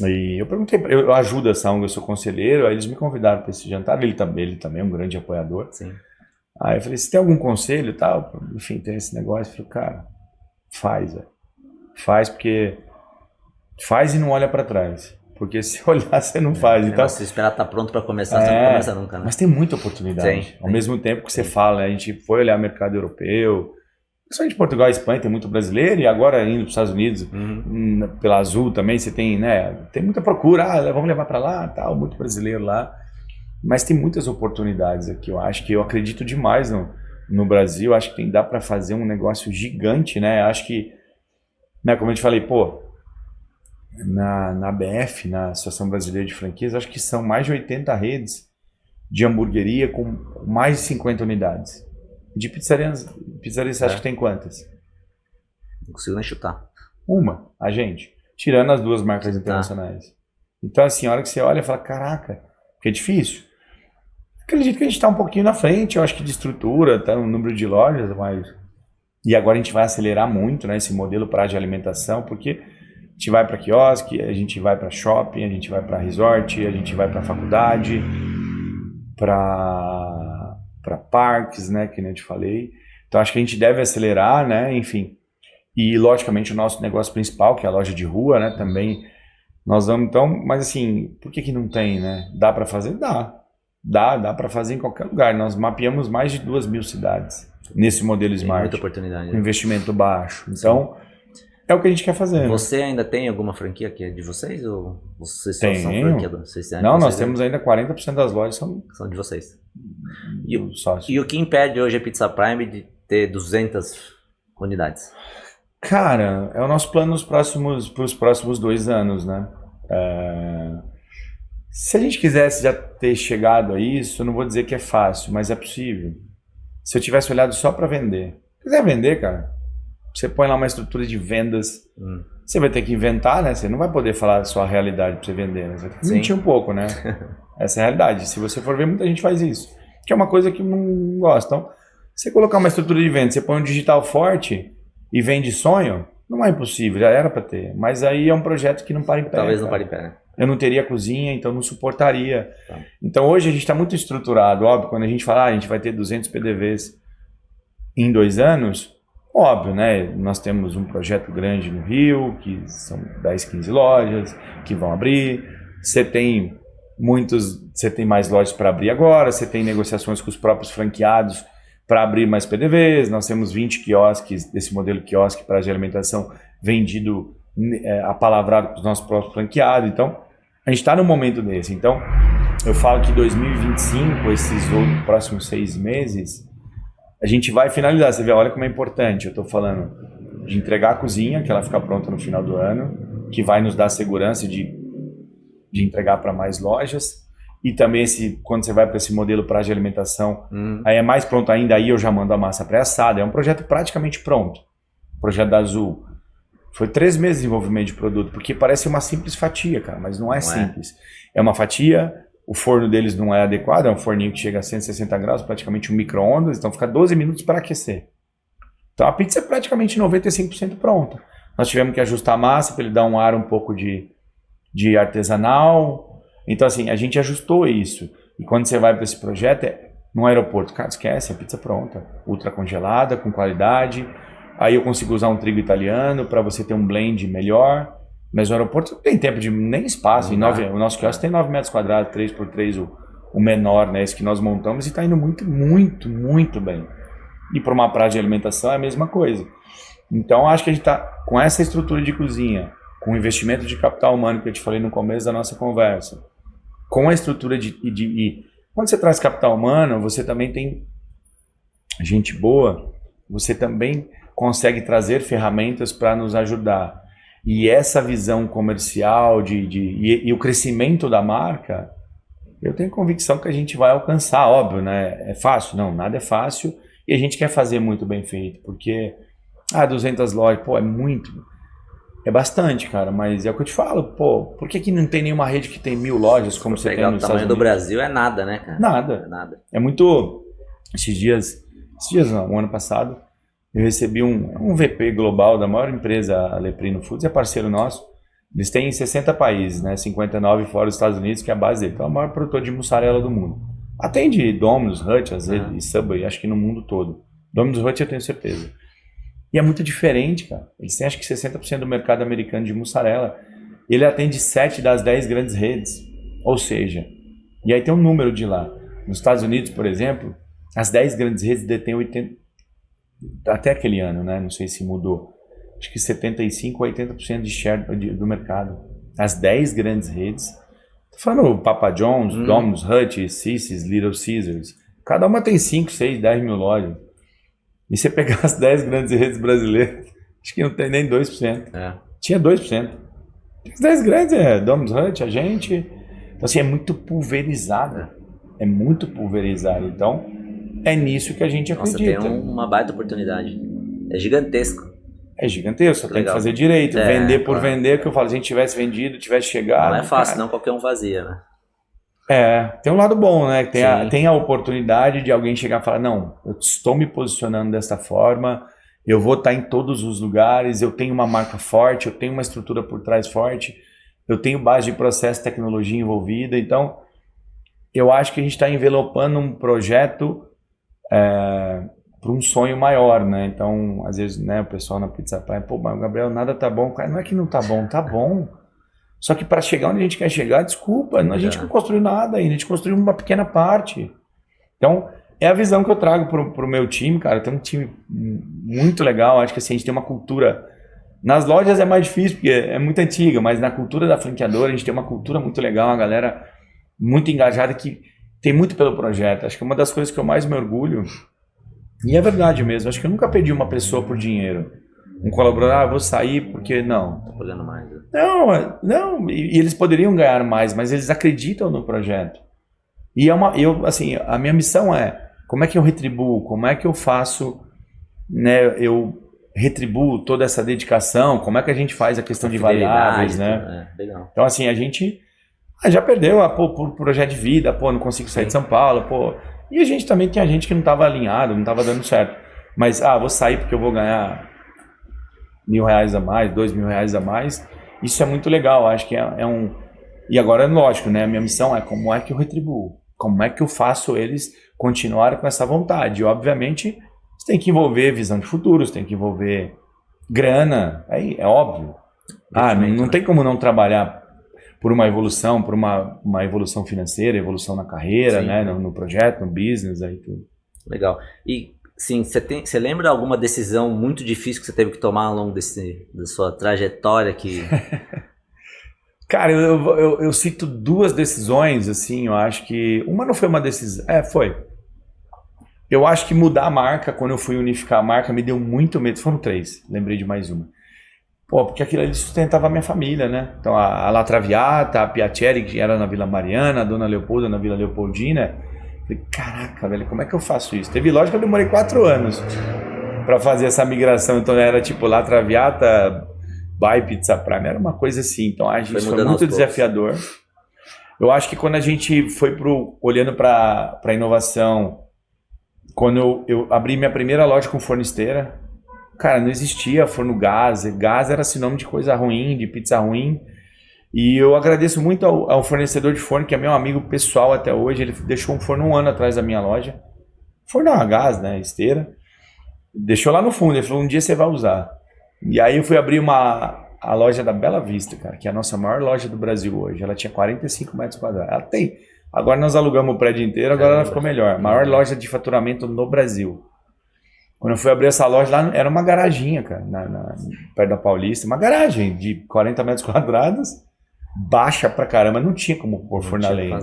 E eu perguntei, eu ajudo essa ONG, eu sou conselheiro, aí eles me convidaram para esse jantar, ele também é um grande apoiador. Sim. Aí eu falei, você tem algum conselho e tal? Enfim, tem esse negócio. Eu falei, cara, faz, velho. Faz porque faz e não olha para trás. Porque se olhar, você não faz. Então, se esperar estar pronto para começar, você não começa nunca, né? Mas tem muita oportunidade. Ao mesmo tempo que você fala, a gente foi olhar o mercado europeu, principalmente Portugal e Espanha, tem muito brasileiro, e agora indo para os Estados Unidos, pela Azul também, você tem, né? Tem muita procura, vamos levar para lá, tal, muito brasileiro lá. Mas tem muitas oportunidades aqui. Eu acredito demais no Brasil, acho que dá para fazer um negócio gigante, né? Acho que, né, como eu te falei, pô, na BF, na Associação Brasileira de Franquias, acho que são mais de 80 redes de hamburgueria com mais de 50 unidades. De pizzarias você acha que tem quantas? Não consigo nem chutar. Uma, a gente. Tirando as duas marcas internacionais. Então, assim, a hora que você olha e fala, caraca, que é difícil. Acredito que a gente está um pouquinho na frente, eu acho que de estrutura, tá no número de lojas, mas... E agora a gente vai acelerar muito, né, esse modelo para de alimentação, porque a gente vai para quiosque, a gente vai para shopping, a gente vai para resort, a gente vai para faculdade, para parques, né, que nem eu te falei. Então acho que a gente deve acelerar, né, enfim. E logicamente o nosso negócio principal, que é a loja de rua, né, também nós vamos então, mas assim, por que não tem, né? Dá para fazer? Dá para fazer em qualquer lugar. Nós mapeamos mais de 2.000 cidades nesse modelo Smart. Muita oportunidade. Com investimento baixo. Então, é o que a gente quer fazer. Você ainda tem alguma franquia que é de vocês? Ou vocês só são Tenho. franqueadores? Não, nós temos ainda 40% das lojas são de vocês. E o que impede hoje a Pizza Prime de ter 200 unidades? Cara, é o nosso plano para os próximos 2 anos, né? Se a gente quisesse já ter chegado a isso, eu não vou dizer que é fácil, mas é possível. Se eu tivesse olhado só para vender. Se quiser vender, cara, você põe lá uma estrutura de vendas, você vai ter que inventar, né? Você não vai poder falar a sua realidade para você vender, né? Você vai ter que mentir um pouco, né? Essa é a realidade. Se você for ver, muita gente faz isso. Que é uma coisa que não gosta. Então, você colocar uma estrutura de venda, você põe um digital forte e vende sonho, não é impossível, já era para ter. Mas aí é um projeto que não para em pé. Talvez não pare em pé, né? Eu não teria cozinha, então não suportaria. Tá. Então hoje a gente está muito estruturado, óbvio, quando a gente fala, a gente vai ter 200 PDVs em 2 anos, óbvio, né? Nós temos um projeto grande no Rio, que são 10, 15 lojas que vão abrir. Você tem mais lojas para abrir agora, você tem negociações com os próprios franqueados para abrir mais PDVs. Nós temos 20 quiosques desse modelo quiosque para de alimentação vendido apalavrado com os nossos próprios franqueados. Então, a gente está num momento desse. Então, eu falo que 2025, esses próximos 6 meses, a gente vai finalizar. Você vê, olha como é importante. Eu estou falando de entregar a cozinha, que ela fica pronta no final do ano, que vai nos dar segurança de entregar para mais lojas. E também, quando você vai para esse modelo prazo de alimentação, aí é mais pronto ainda, aí eu já mando a massa pré-assada. É um projeto praticamente pronto. O projeto da Azul. Foi 3 meses de desenvolvimento de produto, porque parece uma simples fatia, cara, mas não é simples. É uma fatia, o forno deles não é adequado, é um forninho que chega a 160 graus, praticamente um micro-ondas, então fica 12 minutos para aquecer. Então a pizza é praticamente 95% pronta. Nós tivemos que ajustar a massa para ele dar um ar um pouco de artesanal. Então assim, a gente ajustou isso. E quando você vai para esse projeto, no aeroporto, cara, esquece, a pizza pronta, ultra congelada, com qualidade. Aí eu consigo usar um trigo italiano para você ter um blend melhor. Mas no aeroporto não tem tempo nem espaço. O nosso quiosque tem 9 metros quadrados, 3x3, o menor, né? Esse que nós montamos, e está indo muito, muito, muito bem. E para uma praça de alimentação é a mesma coisa. Então acho que a gente está com essa estrutura de cozinha, com o investimento de capital humano que eu te falei no começo da nossa conversa, com a estrutura e quando você traz capital humano, você também tem gente boa, você também consegue trazer ferramentas para nos ajudar. E essa visão comercial e o crescimento da marca, eu tenho convicção que a gente vai alcançar, óbvio, né? É fácil? Não, nada é fácil. E a gente quer fazer muito bem feito, porque 200 lojas, pô, é bastante, cara, mas é o que eu te falo, pô, por que não tem nenhuma rede que tem 1.000 lojas como você tem nos Estados Unidos? O tamanho do Brasil é nada, né, cara? Nada. É muito... Esses dias não, o ano passado, eu recebi um VP global da maior empresa, a Leprino Foods, é parceiro nosso. Eles têm 60 países, né? 59 fora dos Estados Unidos, que é a base dele. Então é o maior produtor de mussarela do mundo. Atende Domino's, Hutch, às vezes, e Subway, acho que no mundo todo. Domino's, Hutch eu tenho certeza. E é muito diferente, cara. Eles têm acho que 60% do mercado americano de mussarela. ele atende 7 das 10 grandes redes. Ou seja, e aí tem um número de lá. Nos Estados Unidos, por exemplo, as 10 grandes redes detêm 80%, até aquele ano, né? Não sei se mudou. Acho que 75% a 80% de share do mercado. As 10 grandes redes. Tô falando Papa John's, Domino's, Hutch, Sissy's, Little Caesars. Cada uma tem 5, 6, 10 mil lojas. E você pegar as 10 grandes redes brasileiras, acho que não tem nem 2%. Tinha 2%. As 10 grandes Domino's, Hutch, a gente. Então, assim, é muito pulverizado. É muito pulverizado. Então, é nisso que a gente acredita. Nossa, tem uma baita oportunidade. É gigantesco. É gigantesco, tem que fazer direito. Vender por vender, que eu falo, se a gente tivesse vendido, tivesse chegado... Não é fácil, não qualquer um fazia, né? Tem um lado bom, né? Tem a oportunidade de alguém chegar e falar, não, eu estou me posicionando dessa forma, eu vou estar em todos os lugares, eu tenho uma marca forte, eu tenho uma estrutura por trás forte, eu tenho base de processo e tecnologia envolvida, então eu acho que a gente está envelopando um projeto para um sonho maior, né? Então, às vezes, né, o pessoal na Pizza Praia, pô, mas Gabriel, nada tá bom. Cara, não é que não tá bom, tá bom. Só que para chegar onde a gente quer chegar, desculpa, a gente não construiu nada ainda, a gente construiu uma pequena parte. Então, é a visão que eu trago pro meu time, cara. Tem um time muito legal, acho que assim, a gente tem uma cultura... Nas lojas é mais difícil, porque é muito antiga, mas na cultura da franqueadora, a gente tem uma cultura muito legal, uma galera muito engajada que tem muito pelo projeto. Acho que uma das coisas que eu mais me orgulho, e é verdade mesmo, acho que eu nunca pedi uma pessoa por dinheiro. Um colaborador, vou sair porque não. Tô pagando mais. Né? Não, e eles poderiam ganhar mais, mas eles acreditam no projeto. E assim, a minha missão é, como é que eu retribuo, como é que eu faço, né, eu retribuo toda essa dedicação, como é que a gente faz a questão de variáveis, né? Legal. Então assim, a gente já perdeu, por projeto de vida, não consigo sair de São Paulo, E a gente também tinha gente que não estava alinhado, não estava dando certo. Mas, vou sair porque eu vou ganhar R$1.000 a mais, R$2.000 a mais. Isso é muito legal, acho que é um... E agora, lógico, né? A minha missão é como é que eu retribuo? Como é que eu faço eles continuarem com essa vontade? E, obviamente, você tem que envolver visão de futuro, você tem que envolver grana, é óbvio. Não tem como não trabalhar por uma evolução, por uma evolução financeira, evolução na carreira, né, no projeto, no business, aí tudo. Legal. E, sim, você lembra alguma decisão muito difícil que você teve que tomar ao longo da sua trajetória que... Cara, eu cito duas decisões, assim, eu acho que... Uma não foi uma decisão... Foi. Eu acho que mudar a marca, quando eu fui unificar a marca, me deu muito medo. Foram 3, lembrei de mais uma. Porque aquilo ali sustentava a minha família, né? Então a La Traviata, a Piacere, que era na Vila Mariana, a Dona Leopolda na Vila Leopoldina. Falei, caraca, velho, como é que eu faço isso? Teve loja que eu demorei 4 anos para fazer essa migração. Então era tipo La Traviata, by Pizza Prime, era uma coisa assim. Então a gente foi muito desafiador. Eu acho que quando a gente foi olhando para a inovação, quando eu abri minha primeira loja com forno esteira, cara, não existia forno gás. Gás era sinônimo de coisa ruim, de pizza ruim. E eu agradeço muito ao fornecedor de forno, que é meu amigo pessoal até hoje. Ele deixou um forno 1 ano atrás da minha loja. Forno a gás, né? Esteira. Deixou lá no fundo. Ele falou, um dia você vai usar. E aí eu fui abrir a loja da Bela Vista, cara, que é a nossa maior loja do Brasil hoje. Ela tinha 45 metros quadrados. Ela tem. Agora nós alugamos o prédio inteiro, agora ela ficou melhor. Maior loja de faturamento no Brasil. Quando eu fui abrir essa loja lá, era uma garaginha, cara, perto da Paulista. Uma garagem de 40 metros quadrados, baixa pra caramba, não tinha como pôr forno a lenha.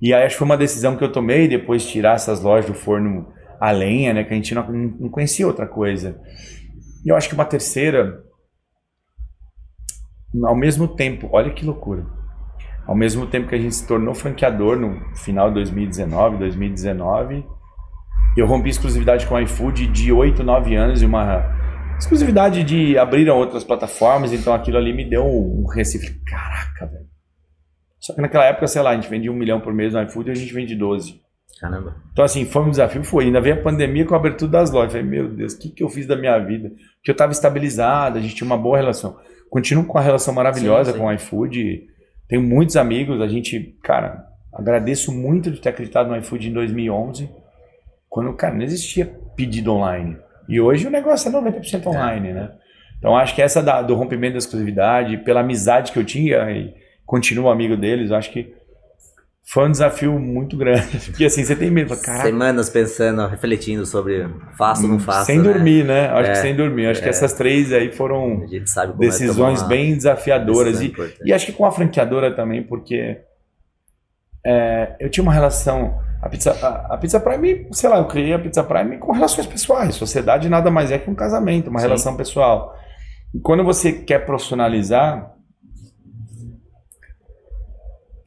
E aí acho que foi uma decisão que eu tomei, depois tirar essas lojas do forno a lenha, né, que a gente não conhecia outra coisa. E eu acho que uma terceira, ao mesmo tempo, olha que loucura, ao mesmo tempo que a gente se tornou franqueador no final de 2019, eu rompi exclusividade com o iFood de 8, 9 anos e uma exclusividade de abriram outras plataformas, então aquilo ali me deu um recife. Caraca, velho. Só que naquela época, sei lá, a gente vendia 1 milhão por mês no iFood e a gente vende 12. Caramba. Então assim, foi um desafio, Ainda veio a pandemia com a abertura das lojas. Eu falei, meu Deus, o que eu fiz da minha vida? Porque eu estava estabilizado, a gente tinha uma boa relação. Continuo com uma relação maravilhosa com o iFood. Tenho muitos amigos, a gente, cara, agradeço muito de ter acreditado no iFood em 2011. Quando, cara, não existia pedido online. E hoje o negócio é 90% online, né? Então acho que essa do rompimento da exclusividade, pela amizade que eu tinha e continuo amigo deles, eu acho que foi um desafio muito grande. Porque assim, você tem medo, fala, caraca. Semanas pensando, refletindo sobre faço ou não faço. Sem dormir, né? Acho que sem dormir. Acho que essas 3 aí foram a gente sabe como decisões bem desafiadoras. E acho que com a franqueadora também, porque eu tinha uma relação. A Pizza Prime, sei lá, eu criei a Pizza Prime com relações pessoais. Sociedade nada mais é que um casamento, uma relação pessoal. E quando você quer profissionalizar,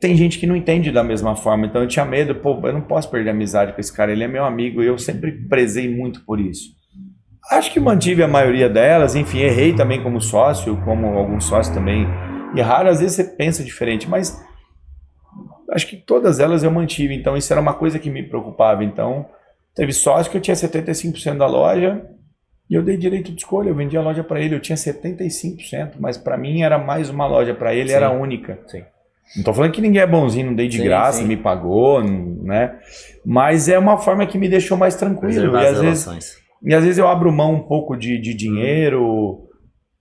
tem gente que não entende da mesma forma. Então eu tinha medo, eu não posso perder a amizade com esse cara, ele é meu amigo e eu sempre prezei muito por isso. Acho que mantive a maioria delas, enfim, errei também como sócio, como alguns sócios também erraram. Às vezes você pensa diferente, mas acho que todas elas eu mantive. Então isso era uma coisa que me preocupava. Então teve sócio que eu tinha 75% da loja e eu dei direito de escolha, eu vendi a loja para ele, eu tinha 75%, mas para mim era mais uma loja, para ele era única. Sim. Não tô falando que ninguém é bonzinho, não dei de graça, me pagou, né? Mas é uma forma que me deixou mais tranquilo. E às vezes eu abro mão um pouco de dinheiro,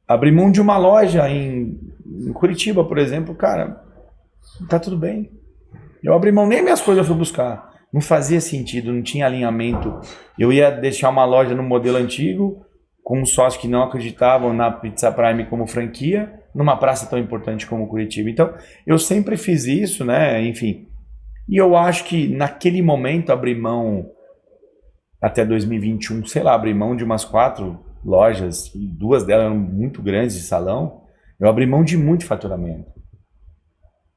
abri mão de uma loja em Curitiba, por exemplo, cara, tá tudo bem. Eu abri mão, nem minhas coisas eu fui buscar. Não fazia sentido, não tinha alinhamento. Eu ia deixar uma loja no modelo antigo, com um sócio que não acreditavam na Pizza Prime como franquia, numa praça tão importante como Curitiba. Então, eu sempre fiz isso, né? Enfim. E eu acho que naquele momento abri mão, até 2021, sei lá, abri mão de umas 4 lojas, e 2 delas eram muito grandes de salão. Eu abri mão de muito faturamento.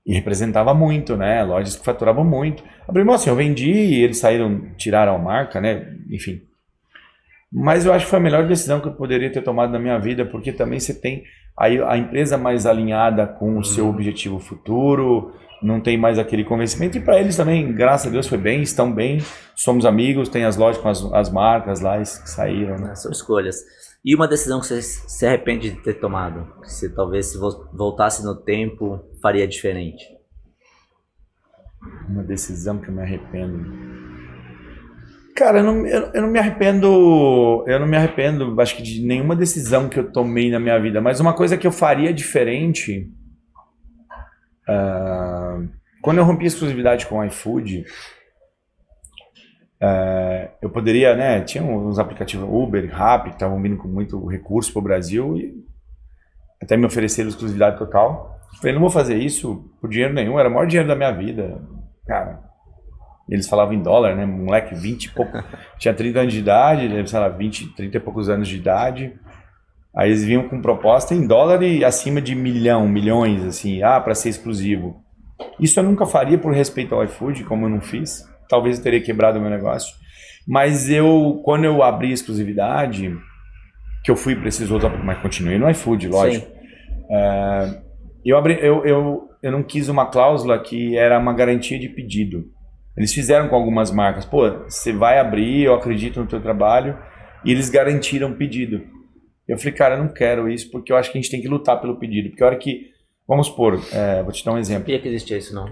E representava muito, né? Lojas que faturavam muito. Abri mão assim, eu vendi e eles tiraram a marca, né? Enfim. Mas eu acho que foi a melhor decisão que eu poderia ter tomado na minha vida, porque também você tem a empresa mais alinhada com o seu objetivo futuro, não tem mais aquele convencimento. E para eles também, graças a Deus, foi bem, estão bem, somos amigos, tem as lojas com as marcas lá que saíram. Né? São escolhas. E uma decisão que você se arrepende de ter tomado? Que você talvez, se voltasse no tempo, faria diferente? Uma decisão que eu me arrependo... Cara, eu não me arrependo, acho que de nenhuma decisão que eu tomei na minha vida, mas uma coisa que eu faria diferente, quando eu rompi a exclusividade com o iFood, eu poderia, né, tinha uns aplicativos Uber, Rappi, que estavam vindo com muito recurso para o Brasil e até me ofereceram exclusividade total. Eu falei, não vou fazer isso por dinheiro nenhum, era o maior dinheiro da minha vida, cara. Eles falavam em dólar, né? Moleque, 20 e pouco. Tinha 30 anos de idade, sei lá, 20, 30 e poucos anos de idade. Aí eles vinham com proposta em dólar e acima de milhões, assim, para ser exclusivo. Isso eu nunca faria por respeito ao iFood, como eu não fiz. Talvez eu teria quebrado o meu negócio. Mas quando eu abri a exclusividade, que eu fui para esses outros, mas continuei no iFood, lógico. Eu não quis uma cláusula que era uma garantia de pedido. Eles fizeram com algumas marcas, você vai abrir, eu acredito no teu trabalho, e eles garantiram o pedido. Eu falei, cara, eu não quero isso, porque eu acho que a gente tem que lutar pelo pedido, porque a hora que, vamos supor, vou te dar um exemplo. Não sabia que existia isso, não.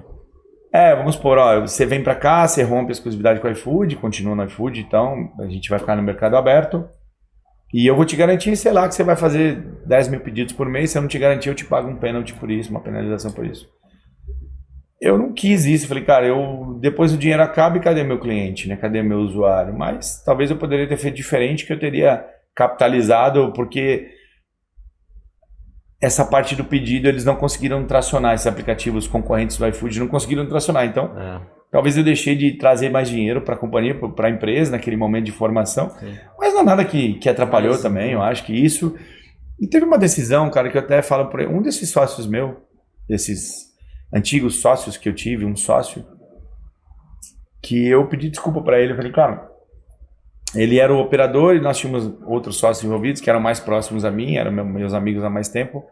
Vamos supor, você vem pra cá, você rompe a exclusividade com o iFood, continua no iFood, então a gente vai ficar no mercado aberto, e eu vou te garantir, sei lá, que você vai fazer 10 mil pedidos por mês, se eu não te garantir, eu te pago um pênalti por isso, uma penalização por isso. Eu não quis isso, falei, cara, depois o dinheiro acaba e cadê meu cliente, né? Cadê meu usuário? Mas talvez eu poderia ter feito diferente, que eu teria capitalizado, porque essa parte do pedido eles não conseguiram tracionar, esses aplicativos concorrentes do iFood não conseguiram tracionar, então talvez eu deixei de trazer mais dinheiro para a companhia, para a empresa naquele momento de formação, mas não é nada que atrapalhou também, eu acho que isso... E teve uma decisão, cara, que eu até falo por aí, um desses sócios meu, desses antigos sócios que eu tive, um sócio, que eu pedi desculpa para ele, eu falei, cara, ele era o operador e nós tínhamos outros sócios envolvidos que eram mais próximos a mim, eram meus amigos há mais tempo,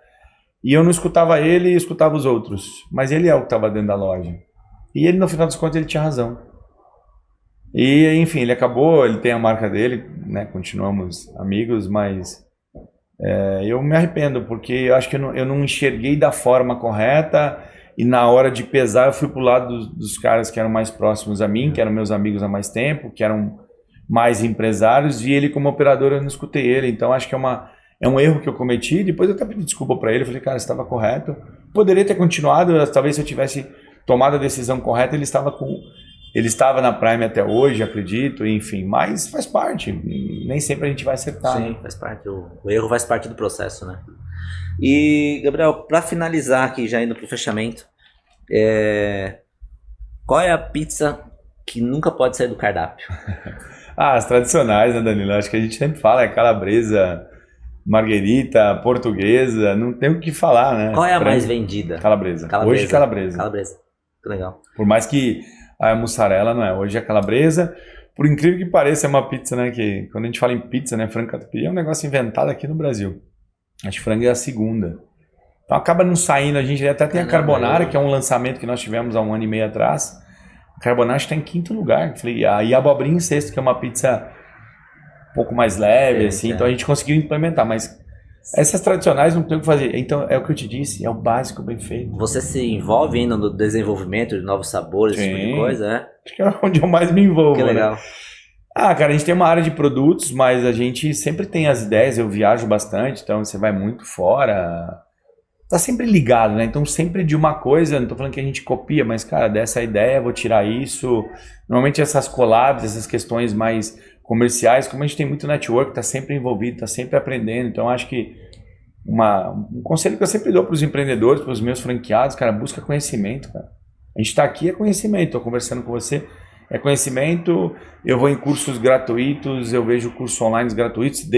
e eu não escutava ele e escutava os outros, mas ele é o que estava dentro da loja. E ele, no final dos contos, ele tinha razão. E, enfim, ele tem a marca dele, né, continuamos amigos, mas eu me arrependo, porque eu acho que eu não enxerguei da forma correta. E na hora de pesar, eu fui pro lado dos caras que eram mais próximos a mim, que eram meus amigos há mais tempo, que eram mais empresários, e ele como operador eu não escutei ele. Então acho que é é um erro que eu cometi. Depois eu até pedi desculpa para ele, falei, cara, você estava correto. Poderia ter continuado, talvez se eu tivesse tomado a decisão correta, ele estava na Prime até hoje, acredito, enfim, mas faz parte. Nem sempre a gente vai acertar. Sim, faz parte. O erro faz parte do processo, né? E, Gabriel, para finalizar aqui, já indo pro fechamento, qual é a pizza que nunca pode sair do cardápio? As tradicionais, né, Danilo? Acho que a gente sempre fala, calabresa, marguerita, portuguesa, não tem o que falar, né? Qual é a mais vendida? Calabresa. Hoje calabresa. Calabresa, que legal. Por mais que a mussarela não é, hoje é calabresa. Por incrível que pareça, é uma pizza, né, que quando a gente fala em pizza, né, frango catupiry é um negócio inventado aqui no Brasil. Acho que frango é a segunda. Então acaba não saindo, a gente até tem a carbonara, que é um lançamento que nós tivemos há 1 ano e meio atrás. A carbonara está em 5º lugar. E a abobrinha em 6º, que é uma pizza um pouco mais leve, assim, então a gente conseguiu implementar, mas essas tradicionais não tem o que fazer. Então é o que eu te disse, é o básico bem feito. Você se envolve ainda no desenvolvimento de novos sabores, esse tipo de coisa, né? Acho que é onde eu mais me envolvo. Que legal. Né? Cara, a gente tem uma área de produtos, mas a gente sempre tem as ideias, eu viajo bastante, então você vai muito fora, tá sempre ligado, né? Então sempre de uma coisa, não tô falando que a gente copia, mas cara, dessa ideia, vou tirar isso. Normalmente essas collabs, essas questões mais comerciais, como a gente tem muito network, tá sempre envolvido, tá sempre aprendendo, então acho que um conselho que eu sempre dou para os empreendedores, para os meus franqueados, cara, busca conhecimento, cara. A gente tá aqui é conhecimento, tô conversando com você, é conhecimento, eu vou em cursos gratuitos, eu vejo cursos online gratuitos,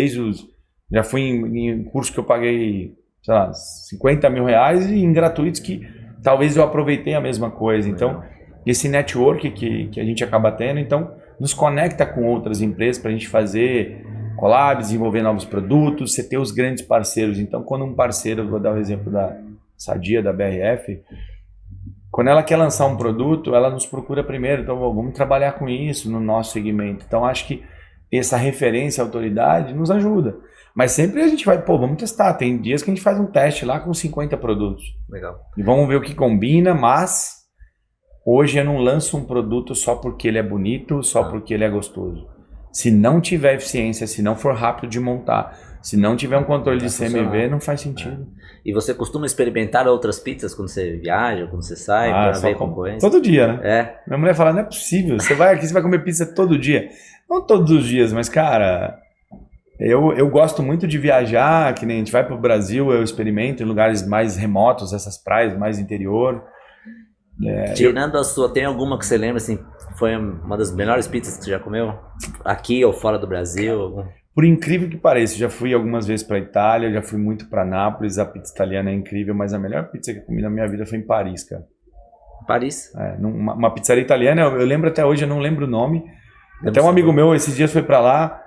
já fui em curso que eu paguei, sei lá, 50 mil reais e em gratuitos que talvez eu aproveitei a mesma coisa. Então, esse network que a gente acaba tendo, então, nos conecta com outras empresas para a gente fazer collabs, desenvolver novos produtos, você ter os grandes parceiros. Então, quando um parceiro, vou dar o exemplo da Sadia, da BRF, quando ela quer lançar um produto, ela nos procura primeiro, então vamos trabalhar com isso no nosso segmento. Então acho que essa referência, autoridade, nos ajuda. Mas sempre a gente vai, vamos testar. Tem dias que a gente faz um teste lá com 50 produtos. Legal. E vamos ver o que combina, mas hoje eu não lanço um produto só porque ele é bonito, só porque ele é gostoso. Se não tiver eficiência, se não for rápido de montar, se não tiver um controle de CMV, não faz sentido. E você costuma experimentar outras pizzas quando você viaja, quando você sai, para ver concorrência? Todo dia, né? É. Minha mulher fala, não é possível, você vai aqui, você vai comer pizza todo dia. Não todos os dias, mas cara, eu gosto muito de viajar, que nem a gente vai pro Brasil, eu experimento em lugares mais remotos, essas praias mais interior. Tirando a sua, tem alguma que você lembra, assim, foi uma das melhores pizzas que você já comeu? Aqui ou fora do Brasil? Por incrível que pareça, já fui algumas vezes para Itália, já fui muito para Nápoles, a pizza italiana é incrível, mas a melhor pizza que eu comi na minha vida foi em Paris, cara. Paris? Uma pizzaria italiana, eu lembro até hoje, eu não lembro o nome. Até um amigo meu, esses dias foi para lá,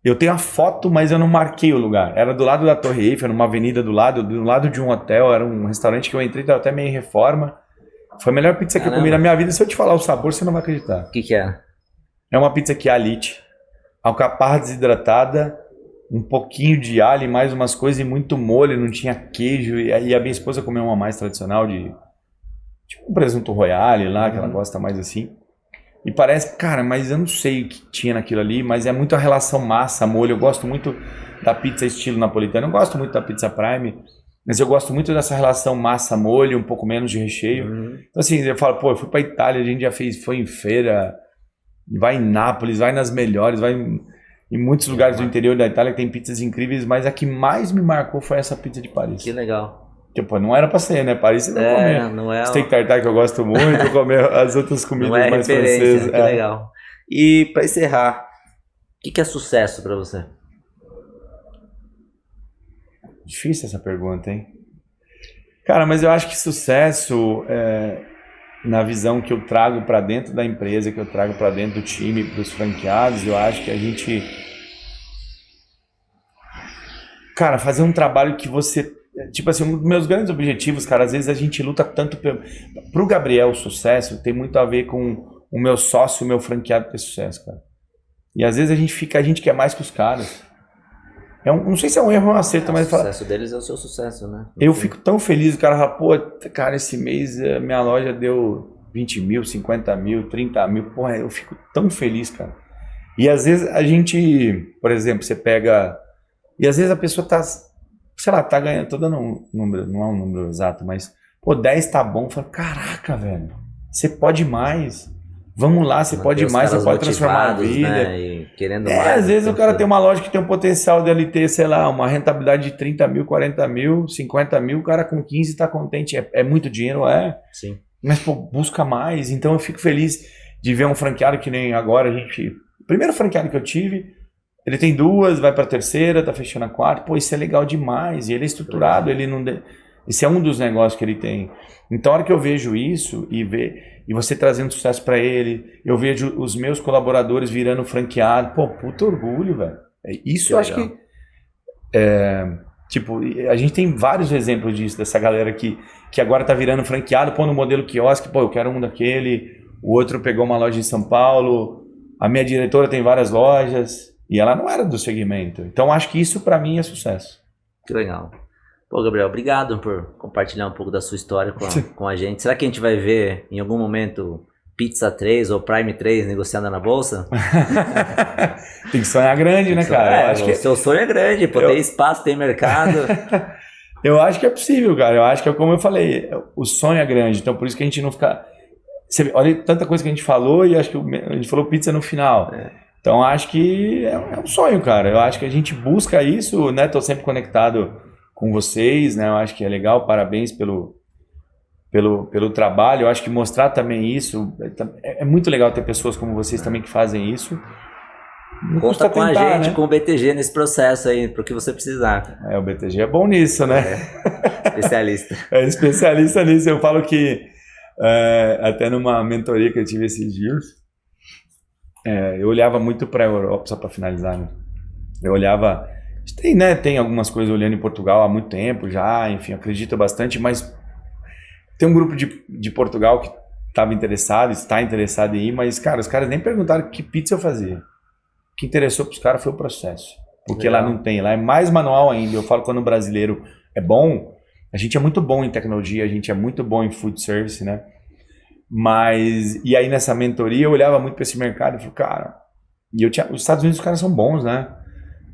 eu tenho a foto, mas eu não marquei o lugar. Era do lado da Torre Eiffel, numa avenida do lado de um hotel, era um restaurante que eu entrei, estava até meio em reforma. Foi a melhor pizza que eu comi na minha vida. Se eu te falar o sabor, você não vai acreditar. O que é? É uma pizza que é alite, alcaparra desidratada, um pouquinho de alho e mais umas coisas e muito molho, não tinha queijo. E a minha esposa comeu uma mais tradicional de tipo um presunto royale lá, que ela gosta mais assim. E parece, cara, mas eu não sei o que tinha naquilo ali, mas é muito a relação massa-molho. Eu gosto muito da pizza estilo napolitano, eu gosto muito da pizza Prime, mas eu gosto muito dessa relação massa-molho, um pouco menos de recheio. Então assim, eu falo, eu fui pra Itália, a gente já foi em feira, vai em Nápoles, vai nas melhores, vai em muitos lugares do interior da Itália que tem pizzas incríveis, mas a que mais me marcou foi essa pizza de Paris. Que legal. Tipo, não era pra ser, né? Paris você vai comer. Não é steak tartare que eu gosto muito, vou comer as outras comidas mais francesas. Que legal. E pra encerrar, o que é sucesso pra você? Difícil essa pergunta, hein? Cara, mas eu acho que sucesso, na visão que eu trago pra dentro da empresa, que eu trago pra dentro do time, pros franqueados, eu acho que a gente... Cara, fazer um trabalho que você... Tipo assim, um dos meus grandes objetivos, cara, às vezes a gente luta tanto pro Gabriel o sucesso tem muito a ver com o meu sócio, o meu franqueado ter sucesso, cara. E às vezes a gente quer mais que os caras. Não sei se é um erro ou um acerto, mas... O sucesso deles é o seu sucesso, né? Eu fico tão feliz, o cara fala, cara, esse mês minha loja deu 20 mil, 50 mil, 30 mil, porra, eu fico tão feliz, cara. E às vezes a gente, por exemplo, você pega... E às vezes a pessoa tá, sei lá, tá ganhando, tô dando um número, não é um número exato, mas, pô, 10 tá bom. Fala, caraca, velho, você pode mais. Vamos lá, você pode mais, você pode transformar a vida. Né? E querendo mais. Às vezes o cara tem uma loja que tem um potencial de ele ter, sei lá, uma rentabilidade de 30 mil, 40 mil, 50 mil, o cara com 15 tá contente. É muito dinheiro, Sim. mas, pô, busca mais. Então eu fico feliz de ver um franqueado que nem agora a gente... O primeiro franqueado que eu tive, ele tem 2, vai pra terceira, tá fechando a 4. Pô, isso é legal demais. E ele é estruturado, ele não... Esse é um dos negócios que ele tem. Então, a hora que eu vejo isso e você trazendo sucesso para ele, eu vejo os meus colaboradores virando franqueado, pô, puta orgulho, velho. Isso eu acho que... tipo, a gente tem vários exemplos disso, dessa galera que agora tá virando franqueado, pô, no modelo quiosque, pô, eu quero um daquele, o outro pegou uma loja em São Paulo, a minha diretora tem várias lojas, e ela não era do segmento. Então, acho que isso para mim é sucesso. Que legal. Pô, Gabriel, obrigado por compartilhar um pouco da sua história com a gente. Será que a gente vai ver em algum momento Pizza 3 ou Prime 3 negociada na bolsa? Tem que sonhar grande, né, cara? Eu acho que... Seu sonho é grande, pô, tem espaço, tem mercado. Eu acho que é possível, cara. Eu acho que é como eu falei, o sonho é grande, então por isso que a gente não fica... Você olha tanta coisa que a gente falou e acho que a gente falou pizza no final. Então acho que é um sonho, cara. Eu acho que a gente busca isso, né? Tô sempre conectado com vocês, né? Eu acho que é legal, parabéns pelo trabalho. Eu acho que mostrar também isso, é muito legal ter pessoas como vocês também que fazem isso. Não conta com tentar, a gente, né? Com o BTG nesse processo aí, pro que você precisar. O BTG é bom nisso, né? Especialista. É especialista nisso. Eu falo que até numa mentoria que eu tive esses dias, eu olhava muito para a Europa, só para finalizar, né? Eu olhava... Tem algumas coisas olhando em Portugal há muito tempo já, enfim, acredito bastante, mas tem um grupo de Portugal que estava interessado, está interessado em ir, mas, cara, os caras nem perguntaram que pizza eu fazia. O que interessou para os caras foi o processo, porque lá não tem, lá é mais manual ainda. Eu falo, quando o brasileiro é bom, a gente é muito bom em tecnologia, a gente é muito bom em food service, né? Mas, e aí nessa mentoria eu olhava muito para esse mercado e falei, cara, os Estados Unidos, os caras são bons, né?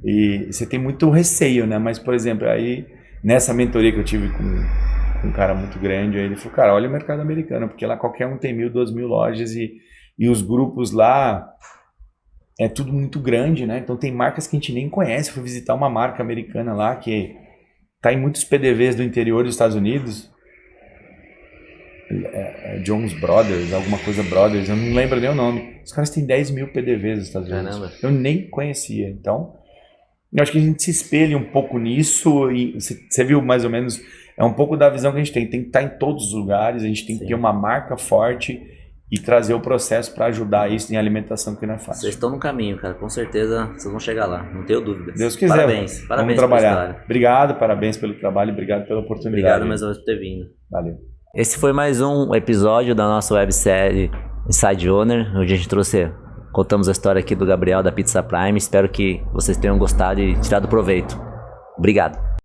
E você tem muito receio, né? Mas, por exemplo, aí nessa mentoria que eu tive com um cara muito grande, aí ele falou, cara, olha o mercado americano, porque lá qualquer um tem 1.000, 2.000 lojas e os grupos lá é tudo muito grande, né? Então tem marcas que a gente nem conhece. Eu fui visitar uma marca americana lá que tá em muitos PDVs do interior dos Estados Unidos. Jones Brothers, alguma coisa Brothers, eu não lembro nem o nome. Os caras têm 10.000 PDVs nos Estados Unidos. Caramba. Eu nem conhecia, então... Eu acho que a gente se espelha um pouco nisso e você viu mais ou menos, é um pouco da visão que a gente tem que estar em todos os lugares, a gente tem que ter uma marca forte e trazer o processo para ajudar isso em alimentação, que não é fácil. Vocês estão no caminho, cara, com certeza vocês vão chegar lá, não tenho dúvidas. Deus quiser. Parabéns vamos trabalhar. Obrigado, parabéns pelo trabalho, obrigado pela oportunidade. Obrigado mais uma vez por ter vindo. Valeu. Esse foi mais um episódio da nossa websérie Inside Owner, onde a gente contamos a história aqui do Gabriel da Pizza Prime. Espero que vocês tenham gostado e tirado proveito. Obrigado.